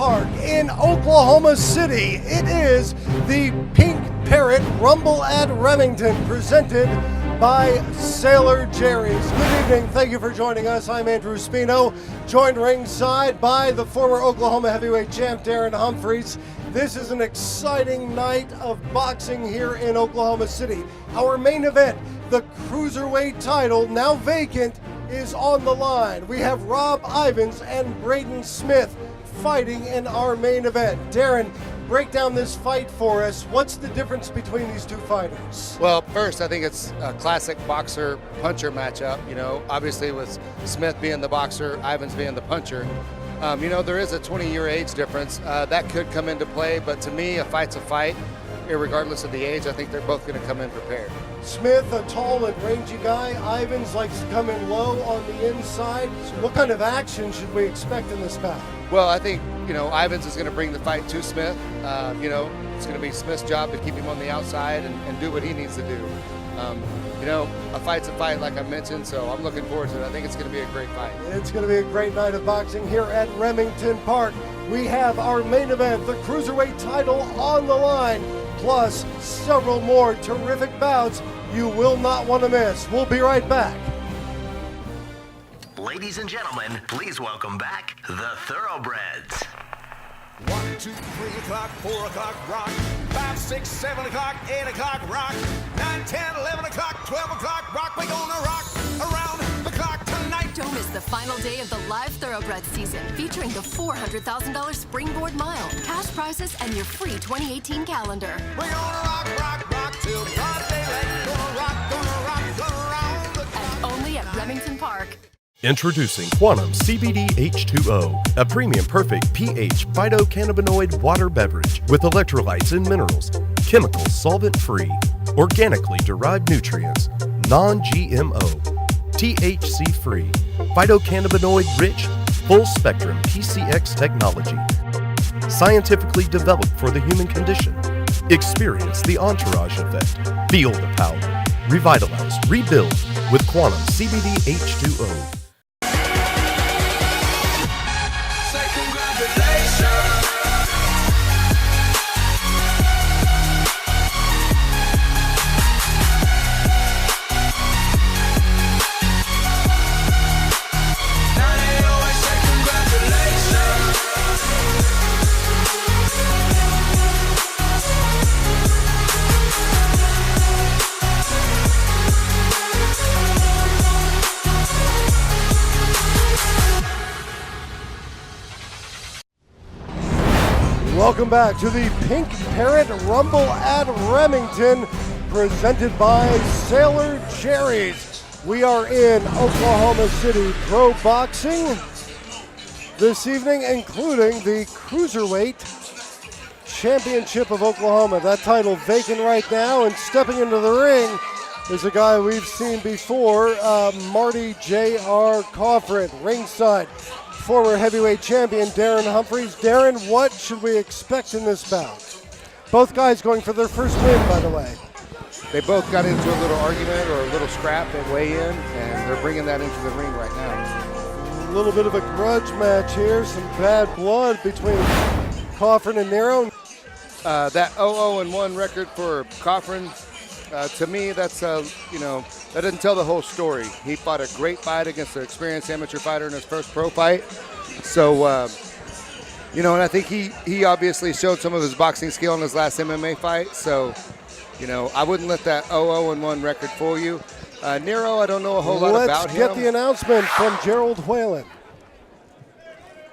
Park in Oklahoma City. It is the Pink Parrot Rumble at Remington, presented by Sailor Jerry's. Good evening. Thank you for joining us. I'm Andrew Spino, joined ringside by the former Oklahoma heavyweight champ Darren Humphreys. This is an exciting night of boxing here in Oklahoma City. Our main event, the Cruiserweight title, now vacant, is on the line. We have Rob Ivins and Braden Smith fighting in our main event. Darren, break down this fight for us. What's the difference between these two fighters? Well, first, I think it's a classic boxer-puncher matchup. You know, obviously with Smith being the boxer, Ivins being the puncher. There is a 20-year age difference. That could come into play, but to me, a fight's a fight. Regardless of the age, I think they're both going to come in prepared. Smith, a tall and rangy guy. Ivins likes to come in low on the inside. What kind of action should we expect in this bout? Well, I think, Ivins is going to bring the fight to Smith. It's going to be Smith's job to keep him on the outside and do what he needs to do. A fight's a fight, like I mentioned, so I'm looking forward to it. I think it's going to be a great fight. It's going to be a great night of boxing here at Remington Park. We have our main event, the Cruiserweight title, on the line, plus several more terrific bouts you will not want to miss. We'll be right back. Ladies and gentlemen, please welcome back the Thoroughbreds. 1, 2, 3 o'clock, 4 o'clock, rock. 5, 6, 7 o'clock, 8 o'clock, rock. 9, 10, 11 o'clock, 12 o'clock, rock. We're gonna rock around the clock tonight. Don't miss the final day of the live Thoroughbred season, featuring the $400,000 Springboard Mile, cash prizes, and your free 2018 calendar. We're gonna rock till broad daylight. Gonna rock around the clock. And only at Remington Park. Introducing Quantum CBD H2O, a premium perfect pH phytocannabinoid water beverage with electrolytes and minerals, chemical solvent-free, organically derived nutrients, non-GMO, THC-free, phytocannabinoid-rich, full-spectrum PCX technology. Scientifically developed for the human condition. Experience the entourage effect. Feel the power. Revitalize, rebuild with Quantum CBD H2O. Welcome back to the Pink Parrot Rumble at Remington, presented by Sailor Jerry's. We are in Oklahoma City Pro Boxing this evening, including the Cruiserweight Championship of Oklahoma. That title vacant right now, and stepping into the ring is a guy we've seen before, Marty J.R. Coffin, ringside. Former heavyweight champion Darren Humphreys. Darren, what should we expect in this bout? Both guys going for their first win, by the way. They both got into a little argument or a little scrap at weigh-in, and they're bringing that into the ring right now. A little bit of a grudge match here, some bad blood between Coughran and Nero. That 0-1 record for Coughran, to me, that's that doesn't tell the whole story. He fought a great fight against an experienced amateur fighter in his first pro fight. So, and I think he obviously showed some of his boxing skill in his last MMA fight. So, I wouldn't let that 0-1 record fool you. Nero, I don't know a whole lot about him. Let's get the announcement from Gerald Whalen.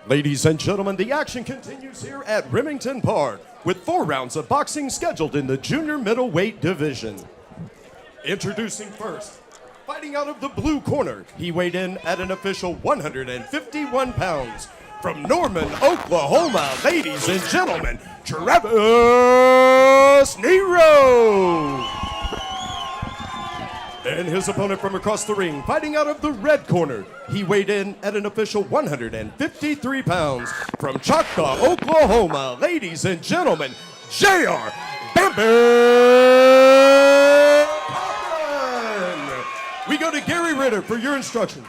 Ladies and gentlemen, the action continues here at Remington Park with 4 rounds of boxing scheduled in the junior middleweight division. Introducing first, fighting out of the blue corner, he weighed in at an official 151 pounds. From Norman, Oklahoma, ladies and gentlemen, Travis Nero. And his opponent from across the ring, fighting out of the red corner, he weighed in at an official 153 pounds. From Choctaw, Oklahoma, ladies and gentlemen, J.R. We go to Gary Ritter for your instructions.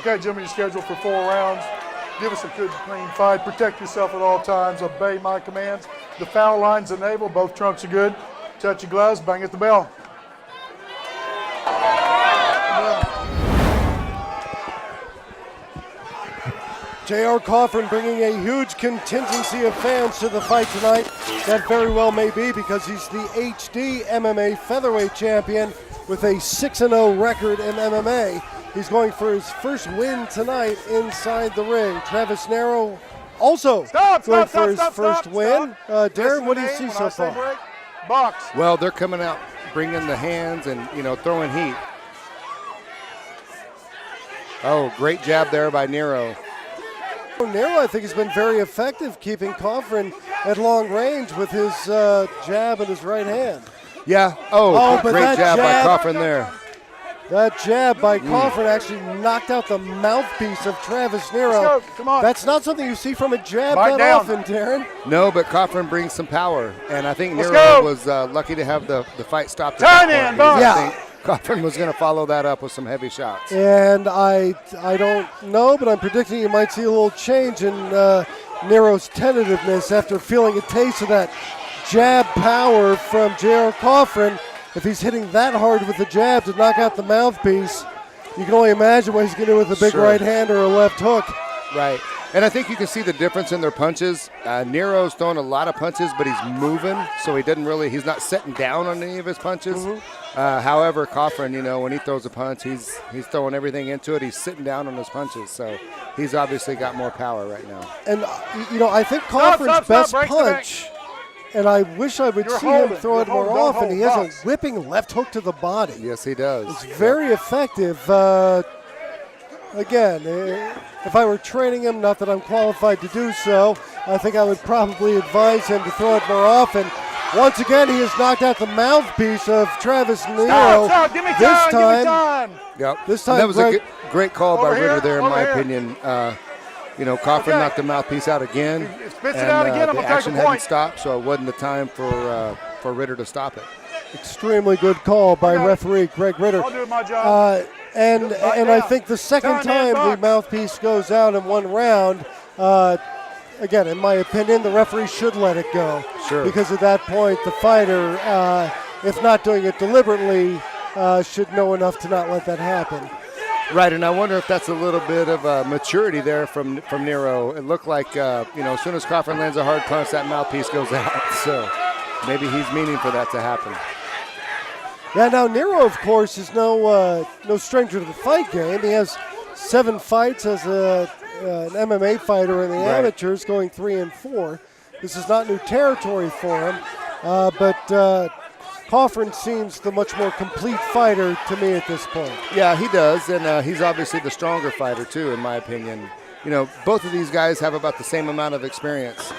Okay, Jimmy, you're scheduled for 4 rounds. Give us a good, clean fight. Protect yourself at all times. Obey my commands. The foul line's enabled. Both trunks are good. Touch your gloves. Bang at the bell. J.R. Coffin bringing a huge contingency of fans to the fight tonight. That very well may be because he's the HD MMA featherweight champion with a 6-0 record in MMA. He's going for his first win tonight inside the ring. Travis Nero also going for his first win. Darren, what do you see so far? Box. Well, they're coming out, bringing the hands and, throwing heat. Oh, great jab there by Nero. Nero, I think, has been very effective keeping Coughran at long range with his jab in his right hand. Yeah. Oh, but great that jab by jab- Coughran there. That jab by Coughran actually knocked out the mouthpiece of Travis Nero. Let's go. Come on. That's not something you see from a jab Bite that down. often, Darren. No, but Coughran brings some power, and I think Let's Nero go. was lucky to have the fight stopped. Turn at in, that point, because boss. I think Coughran was going to follow that up with some heavy shots. And I don't know, but I'm predicting you might see a little change in Nero's tentativeness after feeling a taste of that jab power from J.R. Coughran. If he's hitting that hard with the jab to knock out the mouthpiece, you can only imagine what he's going to do with a big Sure. right hand or a left hook. Right. And I think you can see the difference in their punches. Nero's throwing a lot of punches, but he's moving, so he's not sitting down on any of his punches. However, Coughran, when he throws a punch, he's throwing everything into it. He's sitting down on his punches, so he's obviously got more power right now. And, I think Coughran's best break the punch, and I wish I would You're see him holding. throw it You're more holding. Don't often. hold. He has Box. a whipping left hook to the body. Yes, he does. It's very effective. Again, if I were training him, not that I'm qualified to do so, I think I would probably advise him to throw it more often. Once again, he has knocked out the mouthpiece of Travis Nero. Stop. Give me time. This Give me time, time. Yep. This And time, that was Greg- a great call by Over here, Ritter there, in over my here. opinion. Coughran Okay. knocked the mouthpiece out again. Spits it and, out again. I'm the gonna take action a hadn't point. stopped, so it wasn't the time for Ritter to stop it. extremely good call by Okay. referee Greg Ritter. I'll do my job. And I think the second Turn in time the box. mouthpiece goes out in one round, again, in my opinion, the referee should let it go. Sure. Because at that point, the fighter, if not doing it deliberately, should know enough to not let that happen. Right, and I wonder if that's a little bit of maturity there from Nero. It looked like, as soon as Coughran lands a hard punch, that mouthpiece goes out. So maybe he's meaning for that to happen. Yeah, now Nero, of course, is no stranger to the fight game. He has 7 fights as an MMA fighter in the Right. amateurs, going 3-4. This is not new territory for him, but Coughran seems the much more complete fighter to me at this point. Yeah, he does, and he's obviously the stronger fighter too, in my opinion. Both of these guys have about the same amount of experience.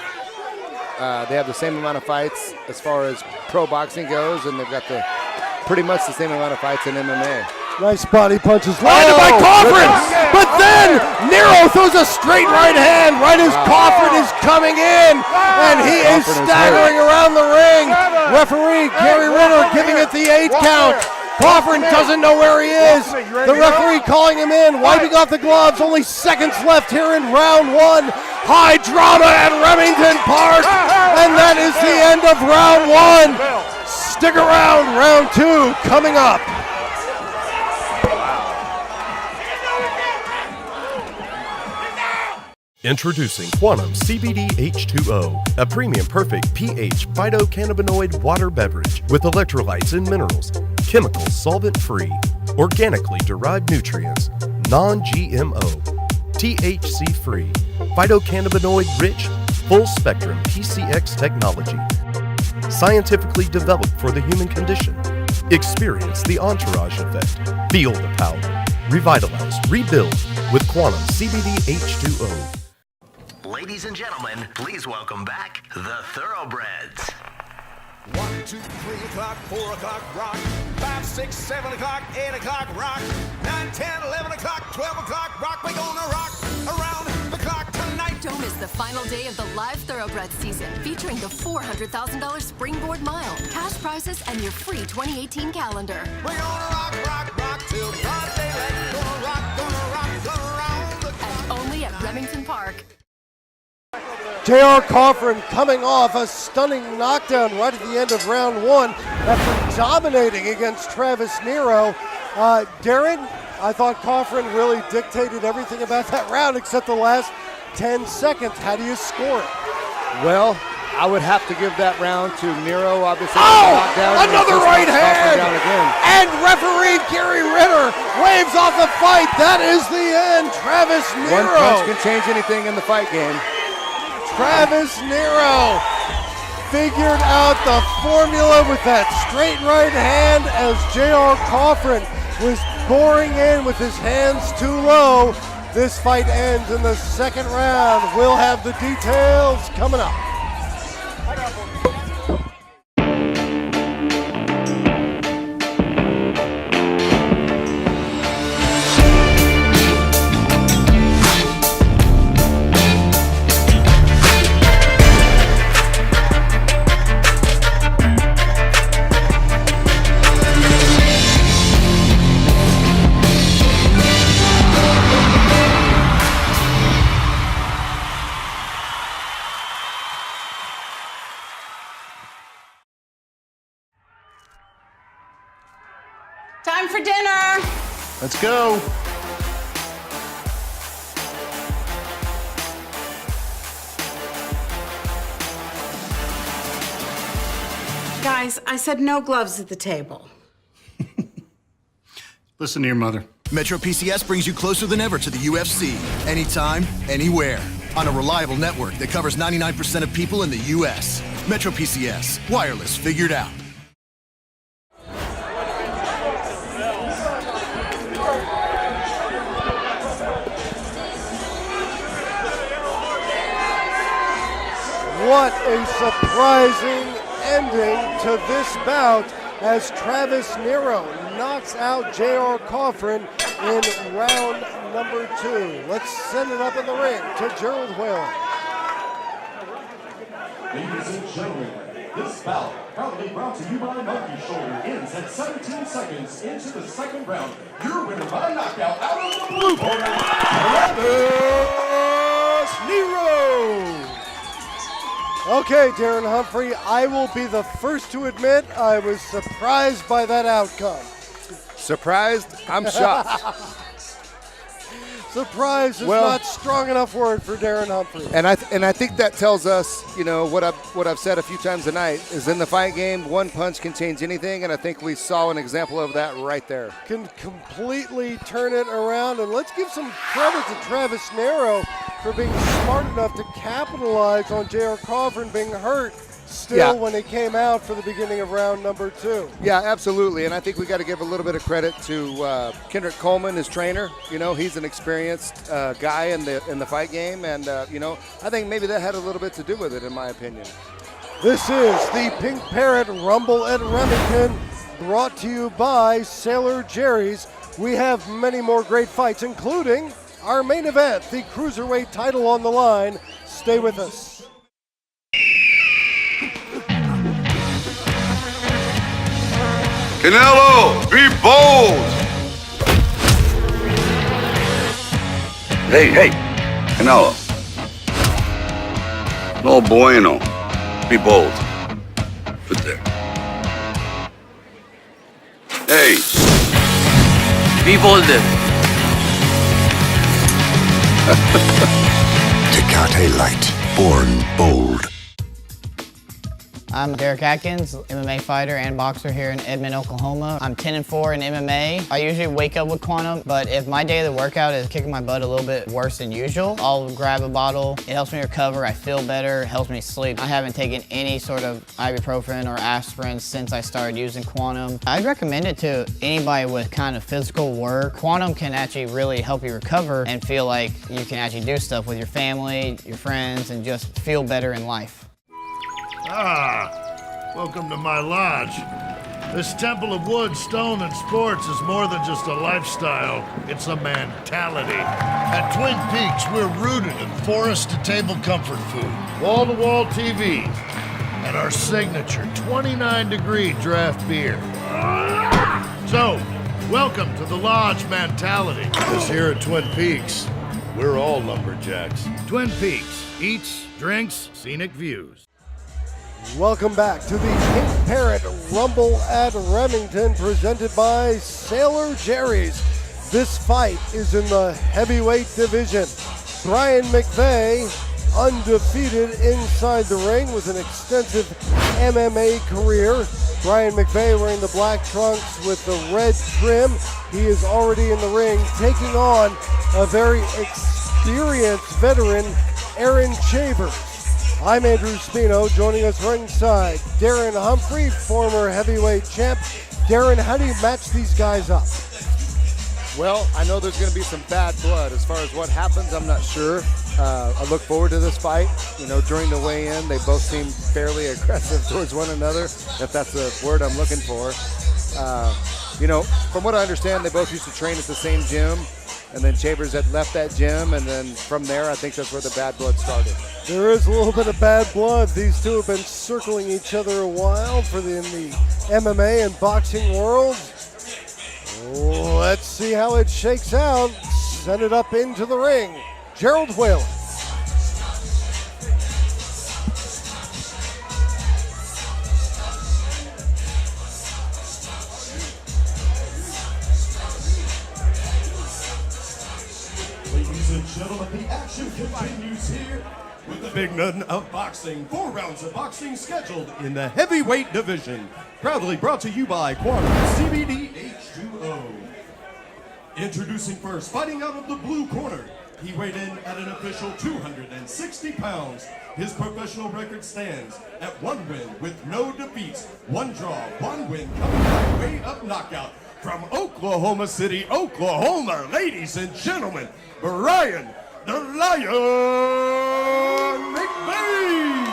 They have the same amount of fights as far as pro boxing goes, and they've got pretty much the same amount of fights in MMA. Nice body punches. Landed by Coughran, goodness. but then Nero throws a straight right hand right as Coughran is coming in, and he is Coughran is staggering around the ring. Referee Gary Ritter giving it the 8 count. Coughran doesn't know where he is. The referee calling him in, wiping off the gloves. Only seconds left here in round 1. High drama at Remington Park, and that is the end of round 1. Stick around, round 2 coming up. Introducing Quantum CBD H2O, a premium perfect pH phytocannabinoid water beverage with electrolytes and minerals, chemicals solvent-free, organically derived nutrients, non-GMO, THC-free, phytocannabinoid-rich, full-spectrum PCX technology. Scientifically developed for the human condition. Experience the entourage effect. Feel the power. Revitalize, rebuild with Quantum CBD H2O. Ladies and gentlemen, please welcome back the Thoroughbreds. 1, 2, 3 o'clock, 4 o'clock, rock. 5, 6, 7 o'clock, 8 o'clock, rock. 9, 10, 11 o'clock, 12 o'clock, rock. We're gonna rock around the clock tonight. Don't miss the final day of the live Thoroughbreds season, featuring the $400,000 Springboard Mile, cash prizes, and your free 2018 calendar. We're gonna rock, rock, rock till broad daylight. Gonna rock, gonna rock, gonna rock. Remington Park. J.R. Coffin coming off a stunning knockdown right at the end of round one after dominating against Travis Nero. Darren, I thought Coffin really dictated everything about that round except the last 10 seconds. How do you score it? Well, I would have to give that round to Nero, obviously. Another right hand! Down again. And referee Gary Ritter waves off the fight. That is the end. Travis One Nero. punch can change anything in the fight game. Travis Nero figured out the formula with that straight right hand as J.R. Coffin was boring in with his hands too low. This fight ends in the second round. We'll have the details coming up. Time for dinner. Let's go. Guys, I said no gloves at the table. Listen to your mother. Metro PCS brings you closer than ever to the UFC. Anytime, anywhere. On a reliable network that covers 99% of people in the U.S. Metro PCS. Wireless figured out. What a surprising ending to this bout as Travis Nero knocks out J.R. Coffin in round number 2. Let's send it up in the ring to Gerald Whalen. Ladies and gentlemen, this bout, proudly brought to you by Monkey Shoulder, ends at 17 seconds into the second round. Your winner by knockout out of the blue corner, Travis Nero. Okay, Darren Humphrey, I will be the first to admit I was surprised by that outcome. Surprised? I'm shocked. Surprise is not strong enough word for Darren Humphrey. And I think that tells us, you know, what I've said a few times tonight is in the fight game, one punch can change anything, and I think we saw an example of that right there. Can completely turn it around, and let's give some credit to Travis Nero for being smart enough to capitalize on J.R. Coffin being hurt still when he came out for the beginning of round number 2. Yeah, absolutely, and I think we got to give a little bit of credit to Kendrick Coleman, his trainer. You know, he's an experienced guy in the fight game, and you know, I think maybe that had a little bit to do with it, in my opinion. This is the Pink Parrot Rumble at Remington, brought to you by Sailor Jerry's. We have many more great fights, including our main event, the Cruiserweight title on the line. Stay with us. Canelo, be bold! Hey, Canelo. No bueno. Be bold. Put there. Hey. Be bold. Tecate Light. Born bold. I'm Derek Atkins, MMA fighter and boxer here in Edmond, Oklahoma. I'm 10-4 in MMA. I usually wake up with Quantum, but if my day of the workout is kicking my butt a little bit worse than usual, I'll grab a bottle. It helps me recover, I feel better, it helps me sleep. I haven't taken any sort of ibuprofen or aspirin since I started using Quantum. I'd recommend it to anybody with kind of physical work. Quantum can actually really help you recover and feel like you can actually do stuff with your family, your friends, and just feel better in life. Welcome to my lodge. This temple of wood, stone, and sports is more than just a lifestyle, it's a mentality. At Twin Peaks, we're rooted in forest-to-table comfort food, wall-to-wall TVs, and our signature 29-degree draft beer. So, welcome to the lodge mentality. Because here at Twin Peaks, We're all lumberjacks. Twin Peaks. Eats, drinks, scenic views. Welcome back to the Pink Parrot Rumble at Remington, presented by Sailor Jerry's. This fight is in the heavyweight division. Bryan McVeigh, undefeated inside the ring with an extensive MMA career. Bryan McVeigh wearing the black trunks with the red trim. He is already in the ring taking on a very experienced veteran, Chavers. I'm Andrew Spino. Joining us ringside, Darren Humphrey, former heavyweight champ. Darren, how do you match these guys up? Well, I know there's going to be some bad blood. As far as what happens, I'm not sure. I look forward to this fight. You know, during the weigh-in, they both seem fairly aggressive towards one another, if that's the word I'm looking for. You know, from what I understand, they both used to train at the same gym, and then Chavers had left that gym, and then from there, I think that's where the bad blood started. There is a little bit of bad blood. These two have been circling each other a while in the MMA and boxing world. Let's see how it shakes out. Send it up into the ring. Gerald Whalen. Ladies and gentlemen, the action continues here with the big nun of boxing. 4 rounds of boxing scheduled in the heavyweight division. Proudly brought to you by Quantum CBD H2O. Introducing first, fighting out of the blue corner. He weighed in at an official 260 pounds. His professional record stands at 1 win with no defeats, 1 draw, 1 win coming by way of knockout. From Oklahoma City, Oklahoma, ladies and gentlemen, Bryan the Lion McVeigh.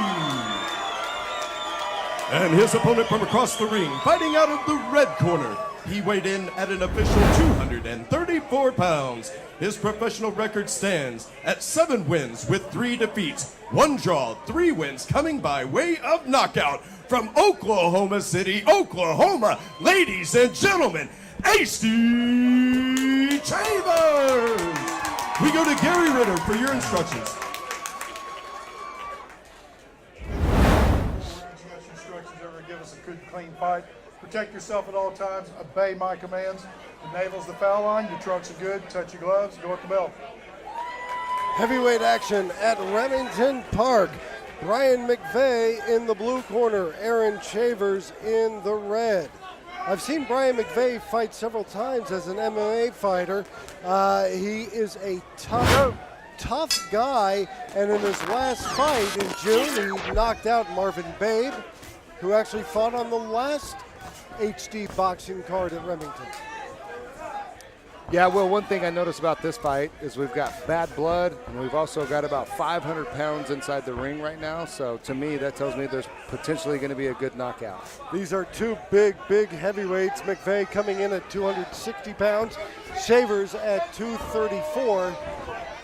And his opponent from across the ring, fighting out of the red corner. He weighed in at an official 234 pounds. His professional record stands at 7 wins with 3 defeats, 1 draw, 3 wins coming by way of knockout. From Oklahoma City, Oklahoma, ladies and gentlemen, AC Chavers. We go to Gary Ritter for your instructions. Instructions are going to give us a good, clean fight. Protect yourself at all times. Obey my commands. The navel's the foul line. Your trunks are good. Touch your gloves. Go at the bell. Heavyweight action at Remington Park. Bryan McVeigh in the blue corner. Chavers in the red. I've seen Bryan McVeigh fight several times as an MMA fighter. He is a tough guy, and in his last fight in June, he knocked out Marvin Babe, who actually fought on the last HD boxing card at Remington. Yeah, well, one thing I noticed about this fight is we've got bad blood, and we've also got about 500 pounds inside the ring right now. So to me, that tells me there's potentially going to be a good knockout. These are 2 big heavyweights. McVeigh coming in at 260 pounds. Chavers at 234.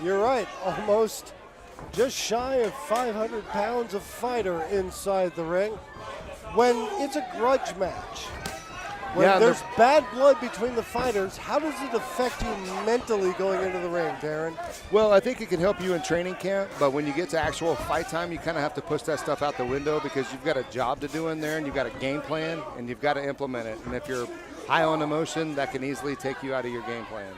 You're right, almost just shy of 500 pounds of fighter inside the ring. When it's a grudge match, when there's bad blood between the fighters, how does it affect you mentally going into the ring, Darren? Well, I think it can help you in training camp, but when you get to actual fight time, you kind of have to push that stuff out the window because you've got a job to do in there and you've got a game plan and you've got to implement it. And if you're high on emotion, that can easily take you out of your game plan.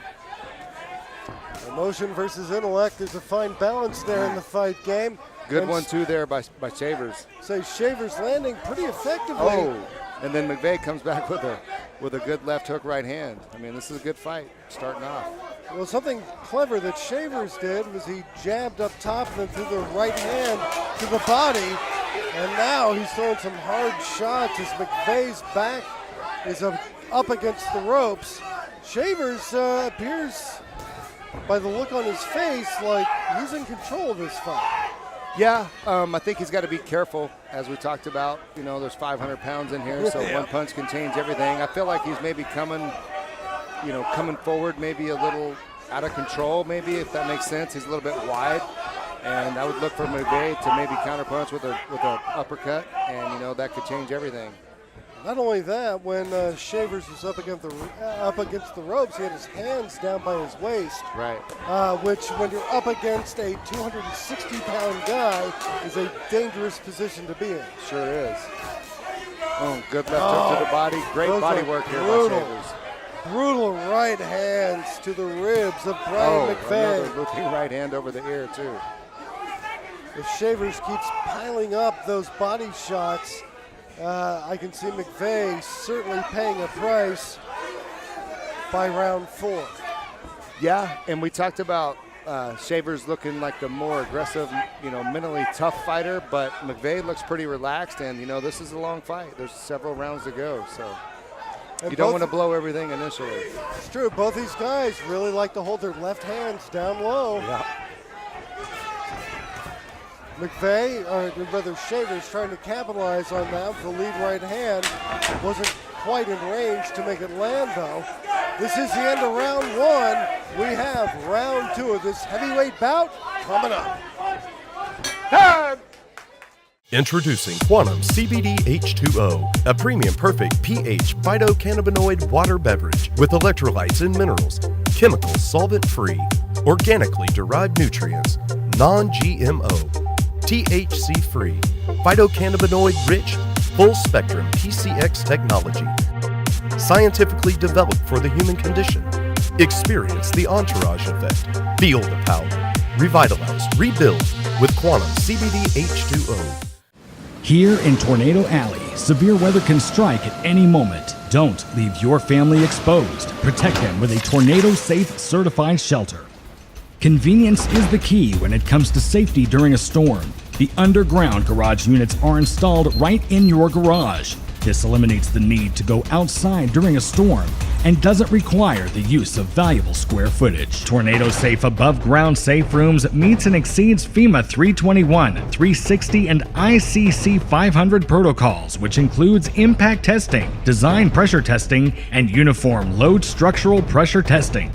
Emotion versus intellect. There's a fine balance there in the fight game. Good 1-2 there by Chavers. So Chavers landing pretty effectively. Oh, and then McVeigh comes back with a good left hook right hand. I mean, this is a good fight starting off. Well, something clever that Chavers did was he jabbed up top and then threw the right hand to the body. And now he's throwing some hard shots as McVeigh's back is up against the ropes. Chavers appears, by the look on his face, like he's in control of this fight. Yeah, I think he's got to be careful, as we talked about. You know, there's 500 pounds in here, so one punch can change everything. I feel like he's maybe coming forward, maybe a little out of control, maybe, if that makes sense. He's a little bit wide, and I would look for McVeigh to maybe counterpunch with a uppercut, and, you know, that could change everything. Not only that, when Chavers was up against the ropes, he had his hands down by his waist. Right. Which, when you're up against a 260-pound guy, is a dangerous position to be in. Sure is. Oh, good left hook to the body. Great body work here by Chavers. Brutal right hands to the ribs of Bryan McVeigh. Another looping right hand over the ear, too. If Chavers keeps piling up those body shots, I can see McVeigh certainly paying a price by round 4. Yeah, and we talked about Chavers looking like the more aggressive, mentally tough fighter, but McVeigh looks pretty relaxed, and, this is a long fight. There's several rounds to go, so you don't want to blow everything initially. It's true. Both these guys really like to hold their left hands down low. Yeah. McVeigh, or rather Chavers, trying to capitalize on that with the lead right hand. Wasn't quite in range to make it land, though. This is the end of round 1. We have round 2 of this heavyweight bout coming up. Introducing Quantum CBD H2O, a premium perfect pH phytocannabinoid water beverage with electrolytes and minerals, chemical solvent-free, organically derived nutrients, non-GMO, THC-free, phytocannabinoid-rich, full-spectrum PCX technology. Scientifically developed for the human condition. Experience the entourage effect. Feel the power. Revitalize, rebuild with Quantum CBD H2O. Here in Tornado Alley, severe weather can strike at any moment. Don't leave your family exposed. Protect them with a tornado-safe certified shelter. Convenience is the key when it comes to safety during a storm. The underground garage units are installed right in your garage. This eliminates the need to go outside during a storm and doesn't require the use of valuable square footage. Tornado Safe above ground safe rooms meets and exceeds FEMA 321, 360, and ICC 500 protocols, which includes impact testing, design pressure testing, and uniform load structural pressure testing.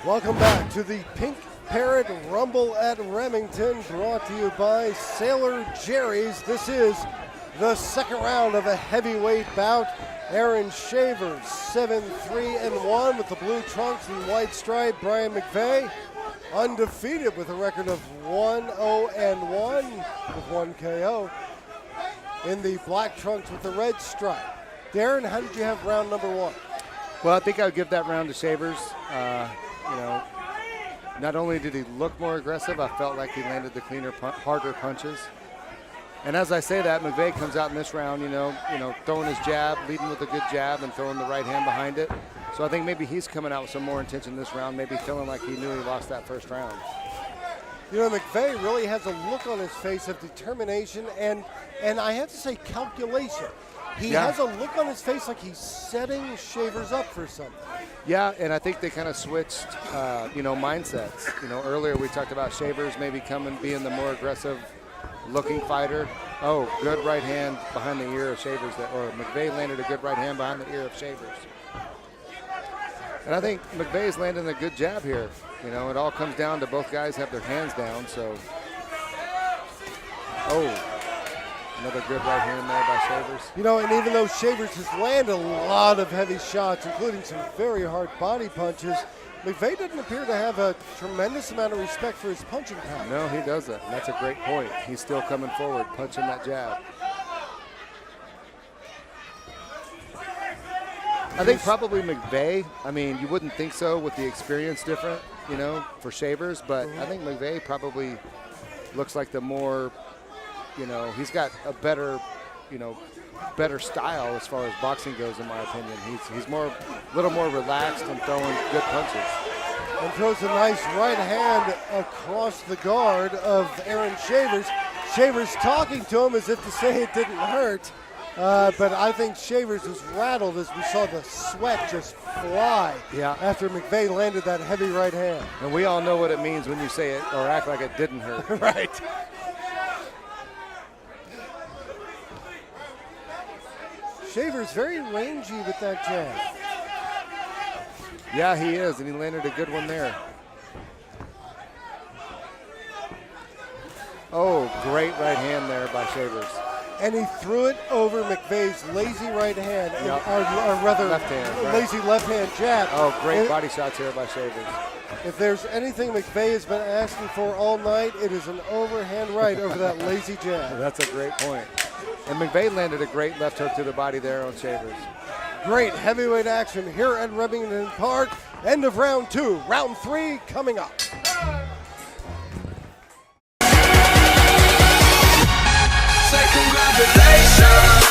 Welcome back to the Pink Parrot Rumble at Remington, brought to you by Sailor Jerry's. This is the second round of a heavyweight bout. Aaron Chavers, 7-3-1 with the blue trunks and white stripe. Bryan McVeigh, undefeated with a record of 1-0-1 with 1 KO in the black trunks with the red stripe. Darren, how did you have round number 1? Well, I think I would give that round to Chavers. Not only did he look more aggressive, I felt like he landed the cleaner, harder punches. And as I say that, McVeigh comes out in this round, throwing his jab, leading with a good jab, and throwing the right hand behind it. So I think maybe he's coming out with some more intention this round, maybe feeling like he knew he lost that first round. McVeigh really has a look on his face of determination and I have to say calculation. He has a look on his face like he's setting Chavers up for something. Yeah, and I think they kind of switched, mindsets. Earlier we talked about Chavers maybe being the more aggressive looking fighter. Oh, good right hand behind the ear of Chavers, or McVeigh landed a good right hand behind the ear of Chavers. And I think McVeigh's landing a good jab here. It all comes down to both guys have their hands down, so. Oh. Another good right hand there by Chavers. And even though Chavers has landed a lot of heavy shots, including some very hard body punches, McVeigh doesn't appear to have a tremendous amount of respect for his punching power. No, he doesn't. And that's a great point. He's still coming forward, punching that jab. I think probably McVeigh, you wouldn't think so with the experience different, for Chavers, but I think McVeigh probably looks like the more, he's got a better style as far as boxing goes, in my opinion. He's a little more relaxed and throwing good punches. And throws a nice right hand across the guard of Aaron Chavers. Chavers talking to him as if to say it didn't hurt. But I think Chavers was rattled as we saw the sweat just fly after McVeigh landed that heavy right hand. And we all know what it means when you say it or act like it didn't hurt. Right. Chavers very rangy with that jab. Yeah, he is, and he landed a good one there. Oh, great right hand there by Chavers. and he threw it over McVeigh's lazy right hand, or rather left hand, right. lazy left hand jab. Oh, great body shots here by Chavers. If there's anything McVeigh has been asking for all night, it is an overhand right over that lazy jab. That's a great point. And McVeigh landed a great left hook to the body there on Chavers. Great heavyweight action here at Remington Park. End of round 2. Round 3 coming up. Say congratulations.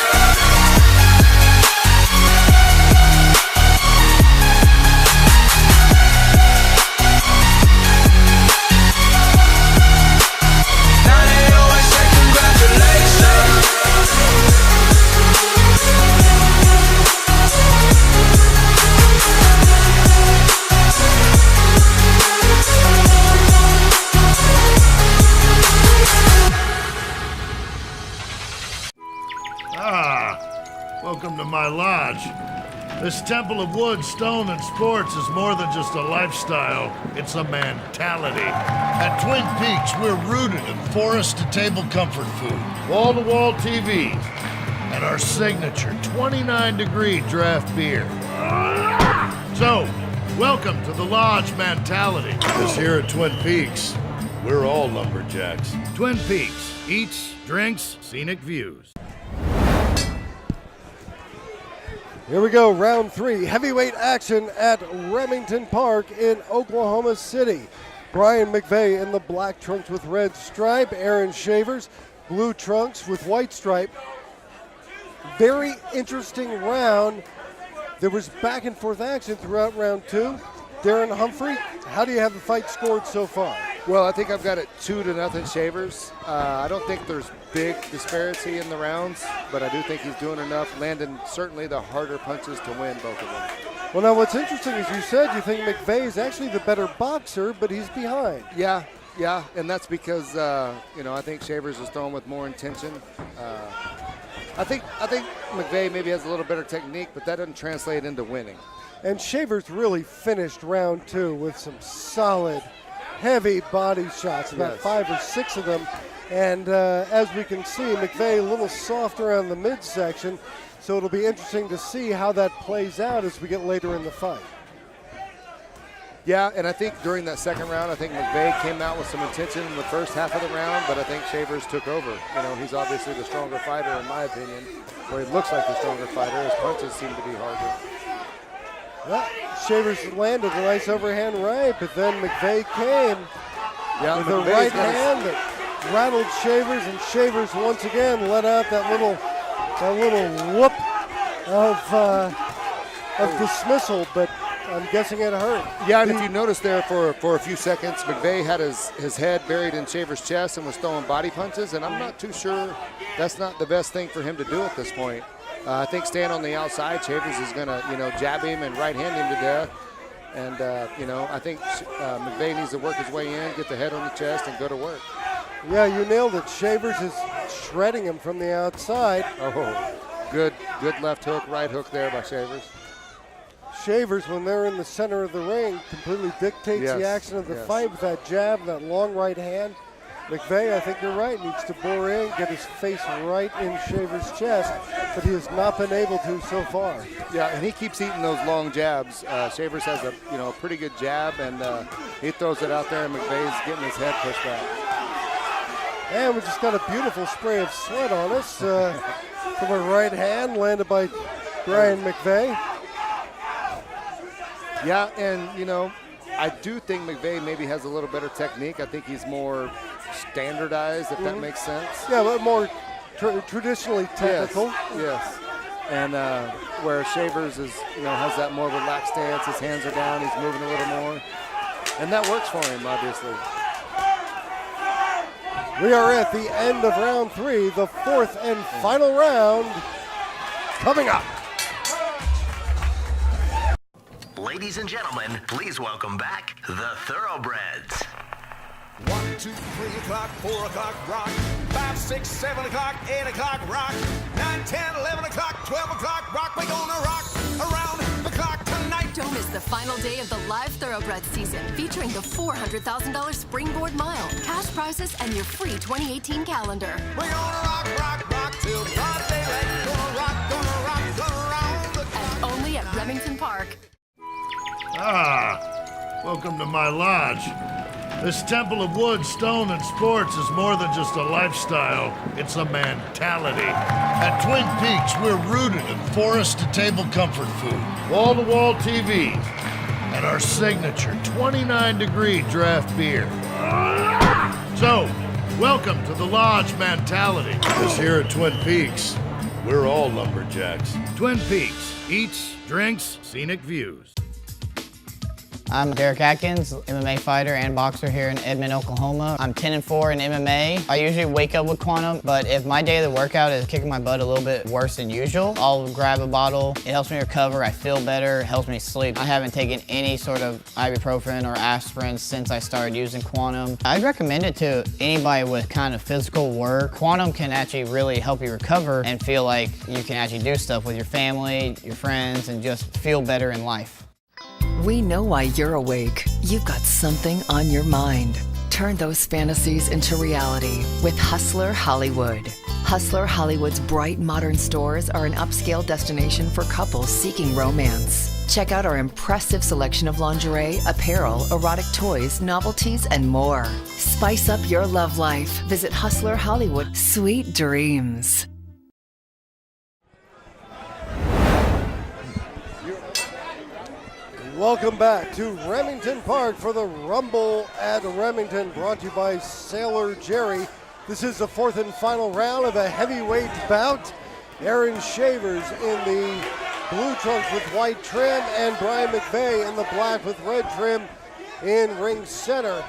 Welcome to my lodge. This temple of wood, stone, and sports is more than just a lifestyle. It's a mentality. At Twin Peaks, we're rooted in forest-to-table comfort food, wall-to-wall TVs, and our signature 29-degree draft beer. So, welcome to the lodge mentality. Because here at Twin Peaks, we're all lumberjacks. Twin Peaks, eats, drinks, scenic views. Here we go, round 3. Heavyweight action at Remington Park in Oklahoma City. Bryan McVeigh in the black trunks with red stripe. Aaron Chavers, blue trunks with white stripe. Very interesting round. There was back and forth action throughout round 2. Darren Humphrey, how do you have the fight scored so far? Well, I think I've got it 2-0 Chavers. I don't think there's big disparity in the rounds, but I do think he's doing enough, landing certainly the harder punches to win both of them. Well, now what's interesting is you said you think McVeigh is actually the better boxer, but he's behind. Yeah, and that's because I think Chavers is throwing with more intention. I think McVeigh maybe has a little better technique, but that doesn't translate into winning. And Chavers really finished round 2 with some solid, heavy body shots, about 5 or 6 of them. And as we can see, McVeigh a little soft around the midsection, so it'll be interesting to see how that plays out as we get later in the fight. Yeah, and I think during that second round, I think McVeigh came out with some intention in the first half of the round, but I think Chavers took over. He's obviously the stronger fighter in my opinion, or he looks like the stronger fighter. His punches seem to be harder. Well, Chavers landed a nice overhand right, but then McVeigh came with a right hand that rattled Chavers, and Chavers once again let out that little whoop of dismissal, but I'm guessing it hurt. Yeah, and if you notice there for a few seconds, McVeigh had his head buried in Chavers' chest and was throwing body punches, and I'm not too sure that's not the best thing for him to do at this point. I think staying on the outside, Chavers is going to, jab him and right hand him to death. And, I think McVeigh needs to work his way in, get the head on the chest, and go to work. Yeah, you nailed it. Shavers is shredding him from the outside. Oh, good left hook, right hook there by Shavers. Shavers, when they're in the center of the ring, completely dictates the action of the fight with that jab, that long right hand. McVeigh, I think you're right, needs to bore in, get his face right in Shavers' chest, but he has not been able to so far. Yeah, and he keeps eating those long jabs. Shavers has a pretty good jab, and he throws it out there, and McVeigh's getting his head pushed back. And we just got a beautiful spray of sweat on us from a right hand landed by Bryan McVeigh. Yeah, and, I do think McVeigh maybe has a little better technique. I think he's more standardized, if that makes sense. Yeah, but more traditionally technical. Yes. And where Shavers is, has that more relaxed stance. His hands are down. He's moving a little more. And that works for him, obviously. We are at the end of round 3, the 4th and final round coming up. Ladies and gentlemen, please welcome back the Thoroughbreds. 1, 2, 3 o'clock, 4 o'clock, rock. 5, 6, 7 o'clock, 8 o'clock, rock. 9, 10, 11 o'clock, 12 o'clock, rock. We're gonna rock around the clock tonight. Don't miss the final day of the live Thoroughbreds season, featuring the $400,000 Springboard Mile, cash prizes, and your free 2018 calendar. We're gonna rock, rock, rock till Remington Park. Welcome to my lodge. This temple of wood, stone, and sports is more than just a lifestyle. It's a mentality. At Twin Peaks, we're rooted in forest-to-table comfort food, wall-to-wall TVs, and our signature 29-degree draft beer. So, welcome to the lodge mentality. Because here at Twin Peaks, we're all lumberjacks. Twin Peaks, eats, drinks, scenic views. I'm Derek Atkins, MMA fighter and boxer here in Edmond, Oklahoma. I'm 10-4 in MMA. I usually wake up with Quantum, but if my day of the workout is kicking my butt a little bit worse than usual, I'll grab a bottle. It helps me recover, I feel better, it helps me sleep. I haven't taken any sort of ibuprofen or aspirin since I started using Quantum. I'd recommend it to anybody with kind of physical work. Quantum can actually really help you recover and feel like you can actually do stuff with your family, your friends, and just feel better in life. We know why you're awake. You've got something on your mind. Turn those fantasies into reality with Hustler Hollywood. Hustler Hollywood's bright, modern stores are an upscale destination for couples seeking romance. Check out our impressive selection of lingerie, apparel, erotic toys, novelties, and more. Spice up your love life. Visit Hustler Hollywood. Sweet dreams. Welcome back to Remington Park for the Rumble at Remington, brought to you by Sailor Jerry. This is the fourth and final round of a heavyweight bout. Aaron Chavers in the blue trunks with white trim, and Bryan McVeigh in the black with red trim in ring center,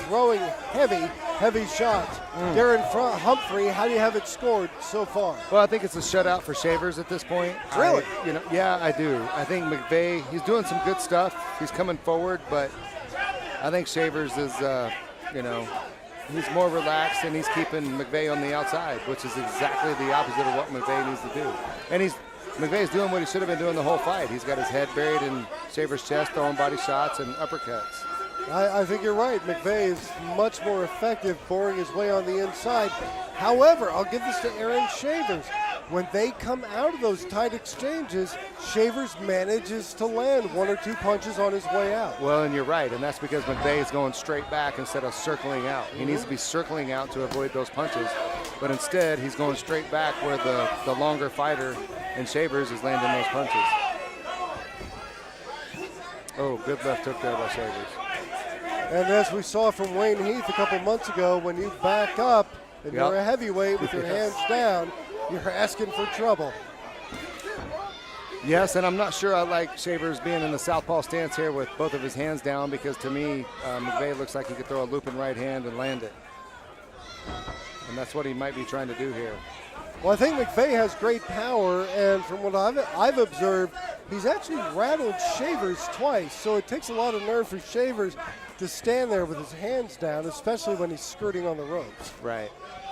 throwing heavy shots. Darren Humphrey, how do you have it scored so far? Well, I think it's a shutout for Chavers at this point. Really? Yeah, I do. I think McVeigh, he's doing some good stuff. He's coming forward, but I think Chavers is, he's more relaxed and he's keeping McVeigh on the outside, which is exactly the opposite of what McVeigh needs to do. And McVeigh's doing what he should have been doing the whole fight. He's got his head buried in Chavers' chest, throwing body shots and uppercuts. I think you're right. McVeigh is much more effective boring his way on the inside. However, I'll give this to Aaron Chavers. When they come out of those tight exchanges, Chavers manages to land one or two punches on his way out. Well, and you're right, and that's because McVeigh is going straight back instead of circling out. He needs to be circling out to avoid those punches, but instead he's going straight back where the longer fighter in Chavers is landing those punches. Oh, good left hook there by Chavers. And as we saw from Wayne Heath a couple months ago, when you back up and you're a heavyweight with your hands down, you're asking for trouble. Yes, and I'm not sure I like Chavers being in the southpaw stance here with both of his hands down, because to me, McVeigh looks like he could throw a looping right hand and land it. And that's what he might be trying to do here. Well, I think McVeigh has great power, and from what I've observed, he's actually rattled Chavers twice, so it takes a lot of nerve for Chavers to stand there with his hands down, especially when he's skirting on the ropes. Right.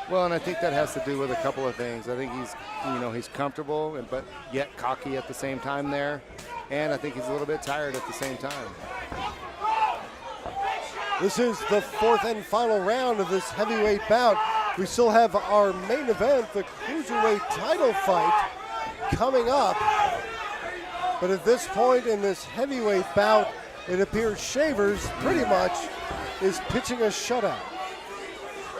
Well, and I think that has to do with a couple of things. I think he's comfortable, but yet cocky at the same time there, and I think he's a little bit tired at the same time. This is the fourth and final round of this heavyweight bout. We still have our main event, the Cruiserweight title fight, coming up. But at this point in this heavyweight bout, it appears Chavers pretty much is pitching a shutout.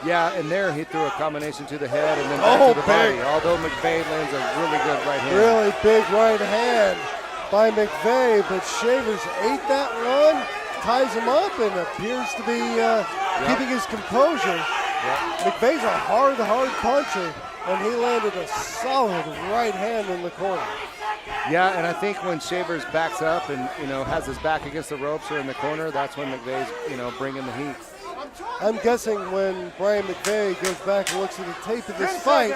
Yeah, and there he threw a combination to the head and then back to the body, although McVeigh lands a really good right hand. Really big right hand by McVeigh, but Chavers ate that one, ties him up, and appears to be keeping his composure. McVeigh's a hard puncher, and he landed a solid right hand in the corner. Yeah, and I think when Chavers backs up and has his back against the ropes or in the corner, that's when McVeigh's bringing the heat. I'm guessing when Bryan McVeigh goes back and looks at the tape of this fight,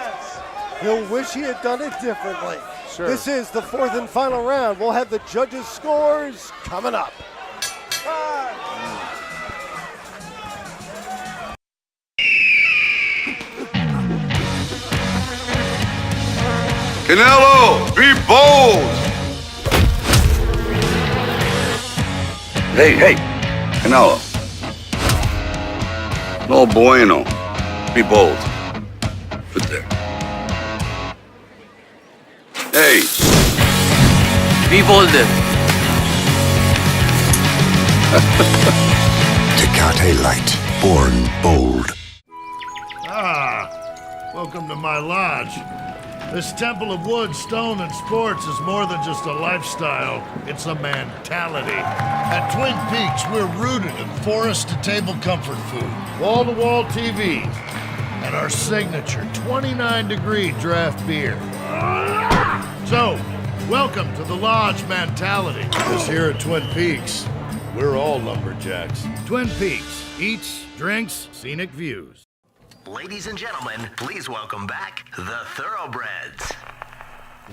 he'll wish he had done it differently. Sure. This is the fourth and final round. We'll have the judges' scores coming up. Canelo, be bold! Hey, Canelo. No bueno. Be bold. Good there. Hey. Be bolder. Tecate Light. Born bold. Welcome to my lodge. This temple of wood, stone, and sports is more than just a lifestyle. It's a mentality. At Twin Peaks, we're rooted in forest-to-table comfort food, wall-to-wall TVs, and our signature 29-degree draft beer. So, welcome to the lodge mentality. Because here at Twin Peaks, we're all lumberjacks. Twin Peaks, eats, drinks, scenic views. Ladies and gentlemen, please welcome back the Thoroughbreds.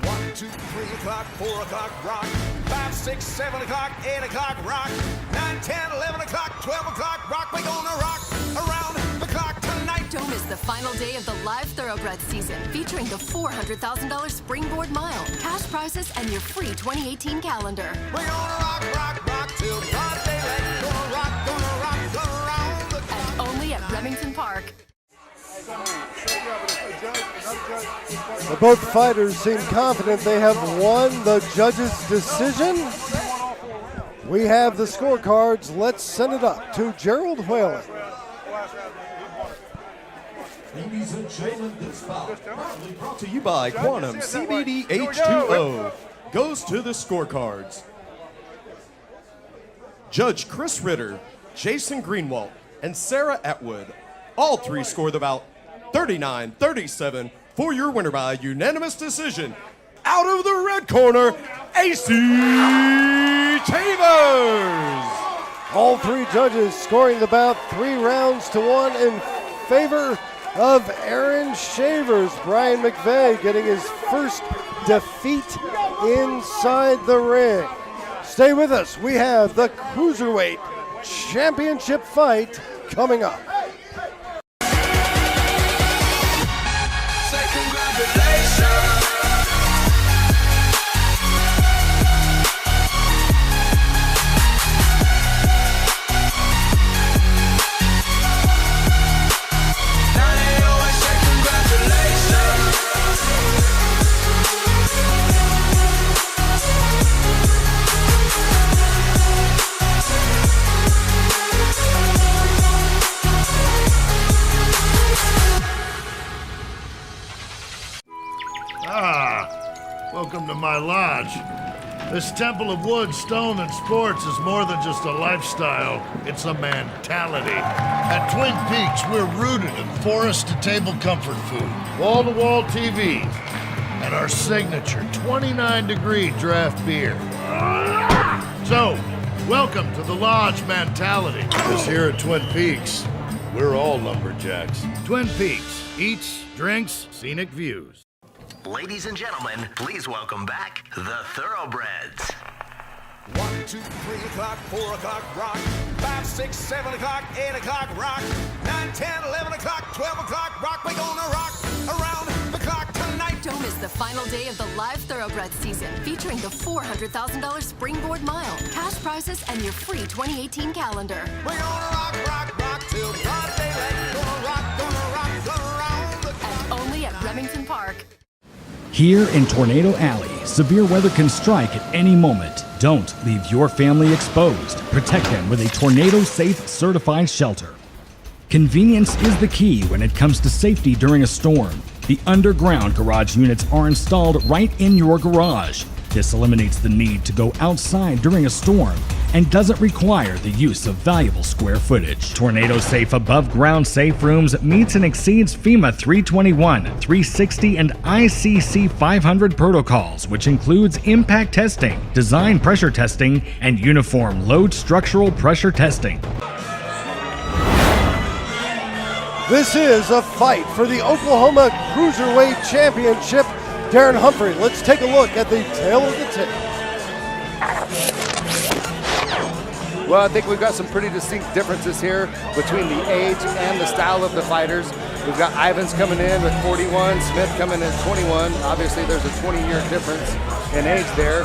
1, 2, 3 o'clock, 4 o'clock, rock. 5, 6, 7 o'clock, 8 o'clock, rock. 9, 10, 11 o'clock, 12 o'clock, rock. We're gonna rock around the clock tonight. Don't miss the final day of the live Thoroughbreds season, featuring the $400,000 Springboard Mile, cash prizes, and your free 2018 calendar. We're gonna rock, rock, rock till broad daylight. Gonna rock around the clock. And only at Remington Park. Both fighters seem confident they have won the judges' decision. We have the scorecards. Let's send it up to Gerald Whalen. Ladies and gentlemen, this bout, brought to you by Quantum CBD H2O, goes to the scorecards. Judge Chris Ritter, Jason Greenwald, and Sarah Atwood, all three score the bout 39-37 for your winner by unanimous decision. Out of the red corner, AC Chavers. All three judges scoring the bout 3 rounds to 1 in favor of Aaron Chavers. Bryan McVeigh getting his first defeat inside the ring. Stay with us. We have the Cruiserweight Championship fight coming up. Welcome to my lodge. This temple of wood, stone, and sports is more than just a lifestyle. It's a mentality. At Twin Peaks, we're rooted in forest-to-table comfort food, wall-to-wall TVs, and our signature 29-degree draft beer. So, welcome to the lodge mentality. Because here at Twin Peaks, we're all lumberjacks. Twin Peaks, eats, drinks, scenic views. Ladies and gentlemen, please welcome back the Thoroughbreds. 1, 2, 3 o'clock, 4 o'clock, rock. 5, 6, 7 o'clock, 8 o'clock, rock. 9, 10, 11 o'clock, 12 o'clock, rock. We're gonna rock around the clock tonight. Don't miss the final day of the live Thoroughbreds season, featuring the $400,000 Springboard Mile, cash prizes, and your free 2018 calendar. We're gonna rock, rock, rock till broad daylight. Gonna rock around the clock. And only at Remington Park. Here in Tornado Alley, severe weather can strike at any moment. Don't leave your family exposed. Protect them with a tornado-safe certified shelter. Convenience is the key when it comes to safety during a storm. The underground garage units are installed right in your garage. This eliminates the need to go outside during a storm and doesn't require the use of valuable square footage. Tornado Safe above ground safe rooms meets and exceeds FEMA 321, 360, and ICC 500 protocols, which includes impact testing, design pressure testing, and uniform load structural pressure testing. This is a fight for the Oklahoma Cruiserweight Championship. Darren Humphrey, let's take a look at the tail of the tape. Well, I think we've got some pretty distinct differences here between the age and the style of the fighters. We've got Ivins coming in with 41, Smith coming in at 21. Obviously, there's a 20-year difference in age there.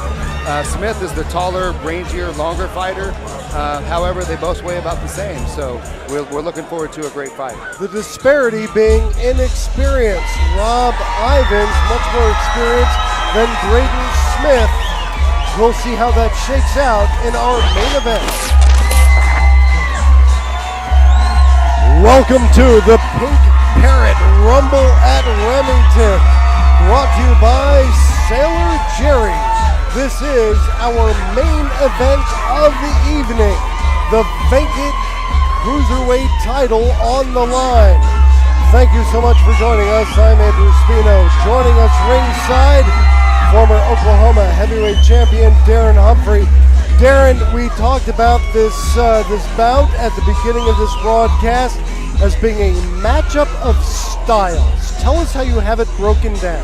Smith is the taller, rangier, longer fighter. However, they both weigh about the same, so we're looking forward to a great fight. The disparity being inexperience. Rob Ivins, much more experienced than Braden Smith. We'll see how that shakes out in our main event. Welcome to the Pink Parrot Rumble at Remington, brought to you by Sailor Jerry's. This is our main event of the evening, the vacant Cruiserweight title on the line. Thank you so much for joining us. I'm Andrew Spino. Joining us ringside, former Oklahoma heavyweight champion Darren Humphrey. Darren, we talked about this bout at the beginning of this broadcast as being a matchup of styles. Tell us how you have it broken down.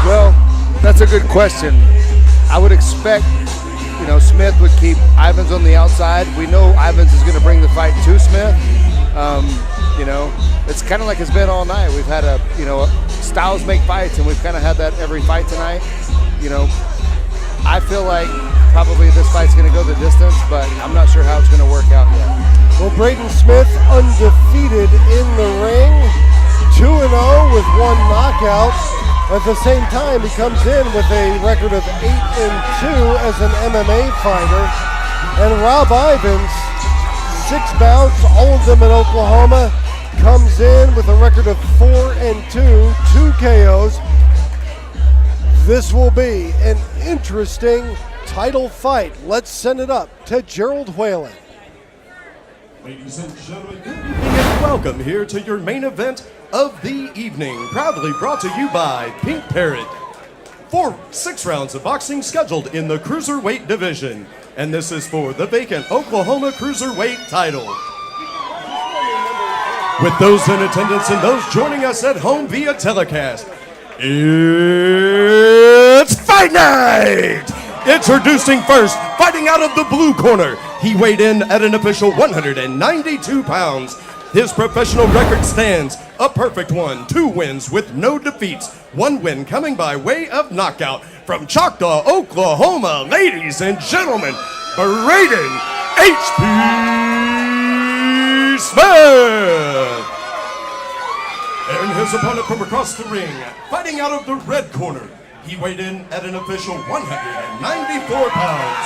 Well, that's a good question. I would expect, Smith would keep Ivins on the outside. We know Ivins is going to bring the fight to Smith. It's kind of like it's been all night. We've had styles make fights, and we've kind of had that every fight tonight. I feel like probably this fight's going to go the distance, but I'm not sure how it's going to work out yet. Well, Braden Smith undefeated in the ring, 2-0 with one knockout. At the same time, he comes in with a record of 8-2 as an MMA fighter. And Rob Ivins, 6 bouts, all of them in Oklahoma, comes in with a record of 4-2, 2 KOs. This will be an interesting title fight. Let's send it up to Gerald Whalen. Ladies and gentlemen, good evening and welcome here to your main event of the evening. Proudly brought to you by Pink Parrot. 6 rounds of boxing scheduled in the Cruiserweight division. And this is for the vacant Oklahoma Cruiserweight title. With those in attendance and those joining us at home via telecast, it's Fight Night! Introducing first, fighting out of the blue corner. He weighed in at an official 192 pounds. His professional record stands a perfect 1, 2 wins with no defeats. 1 win coming by way of knockout from Choctaw, Oklahoma. Ladies and gentlemen, Braden H.P. Smith. And his opponent from across the ring, fighting out of the red corner. He weighed in at an official 194 pounds.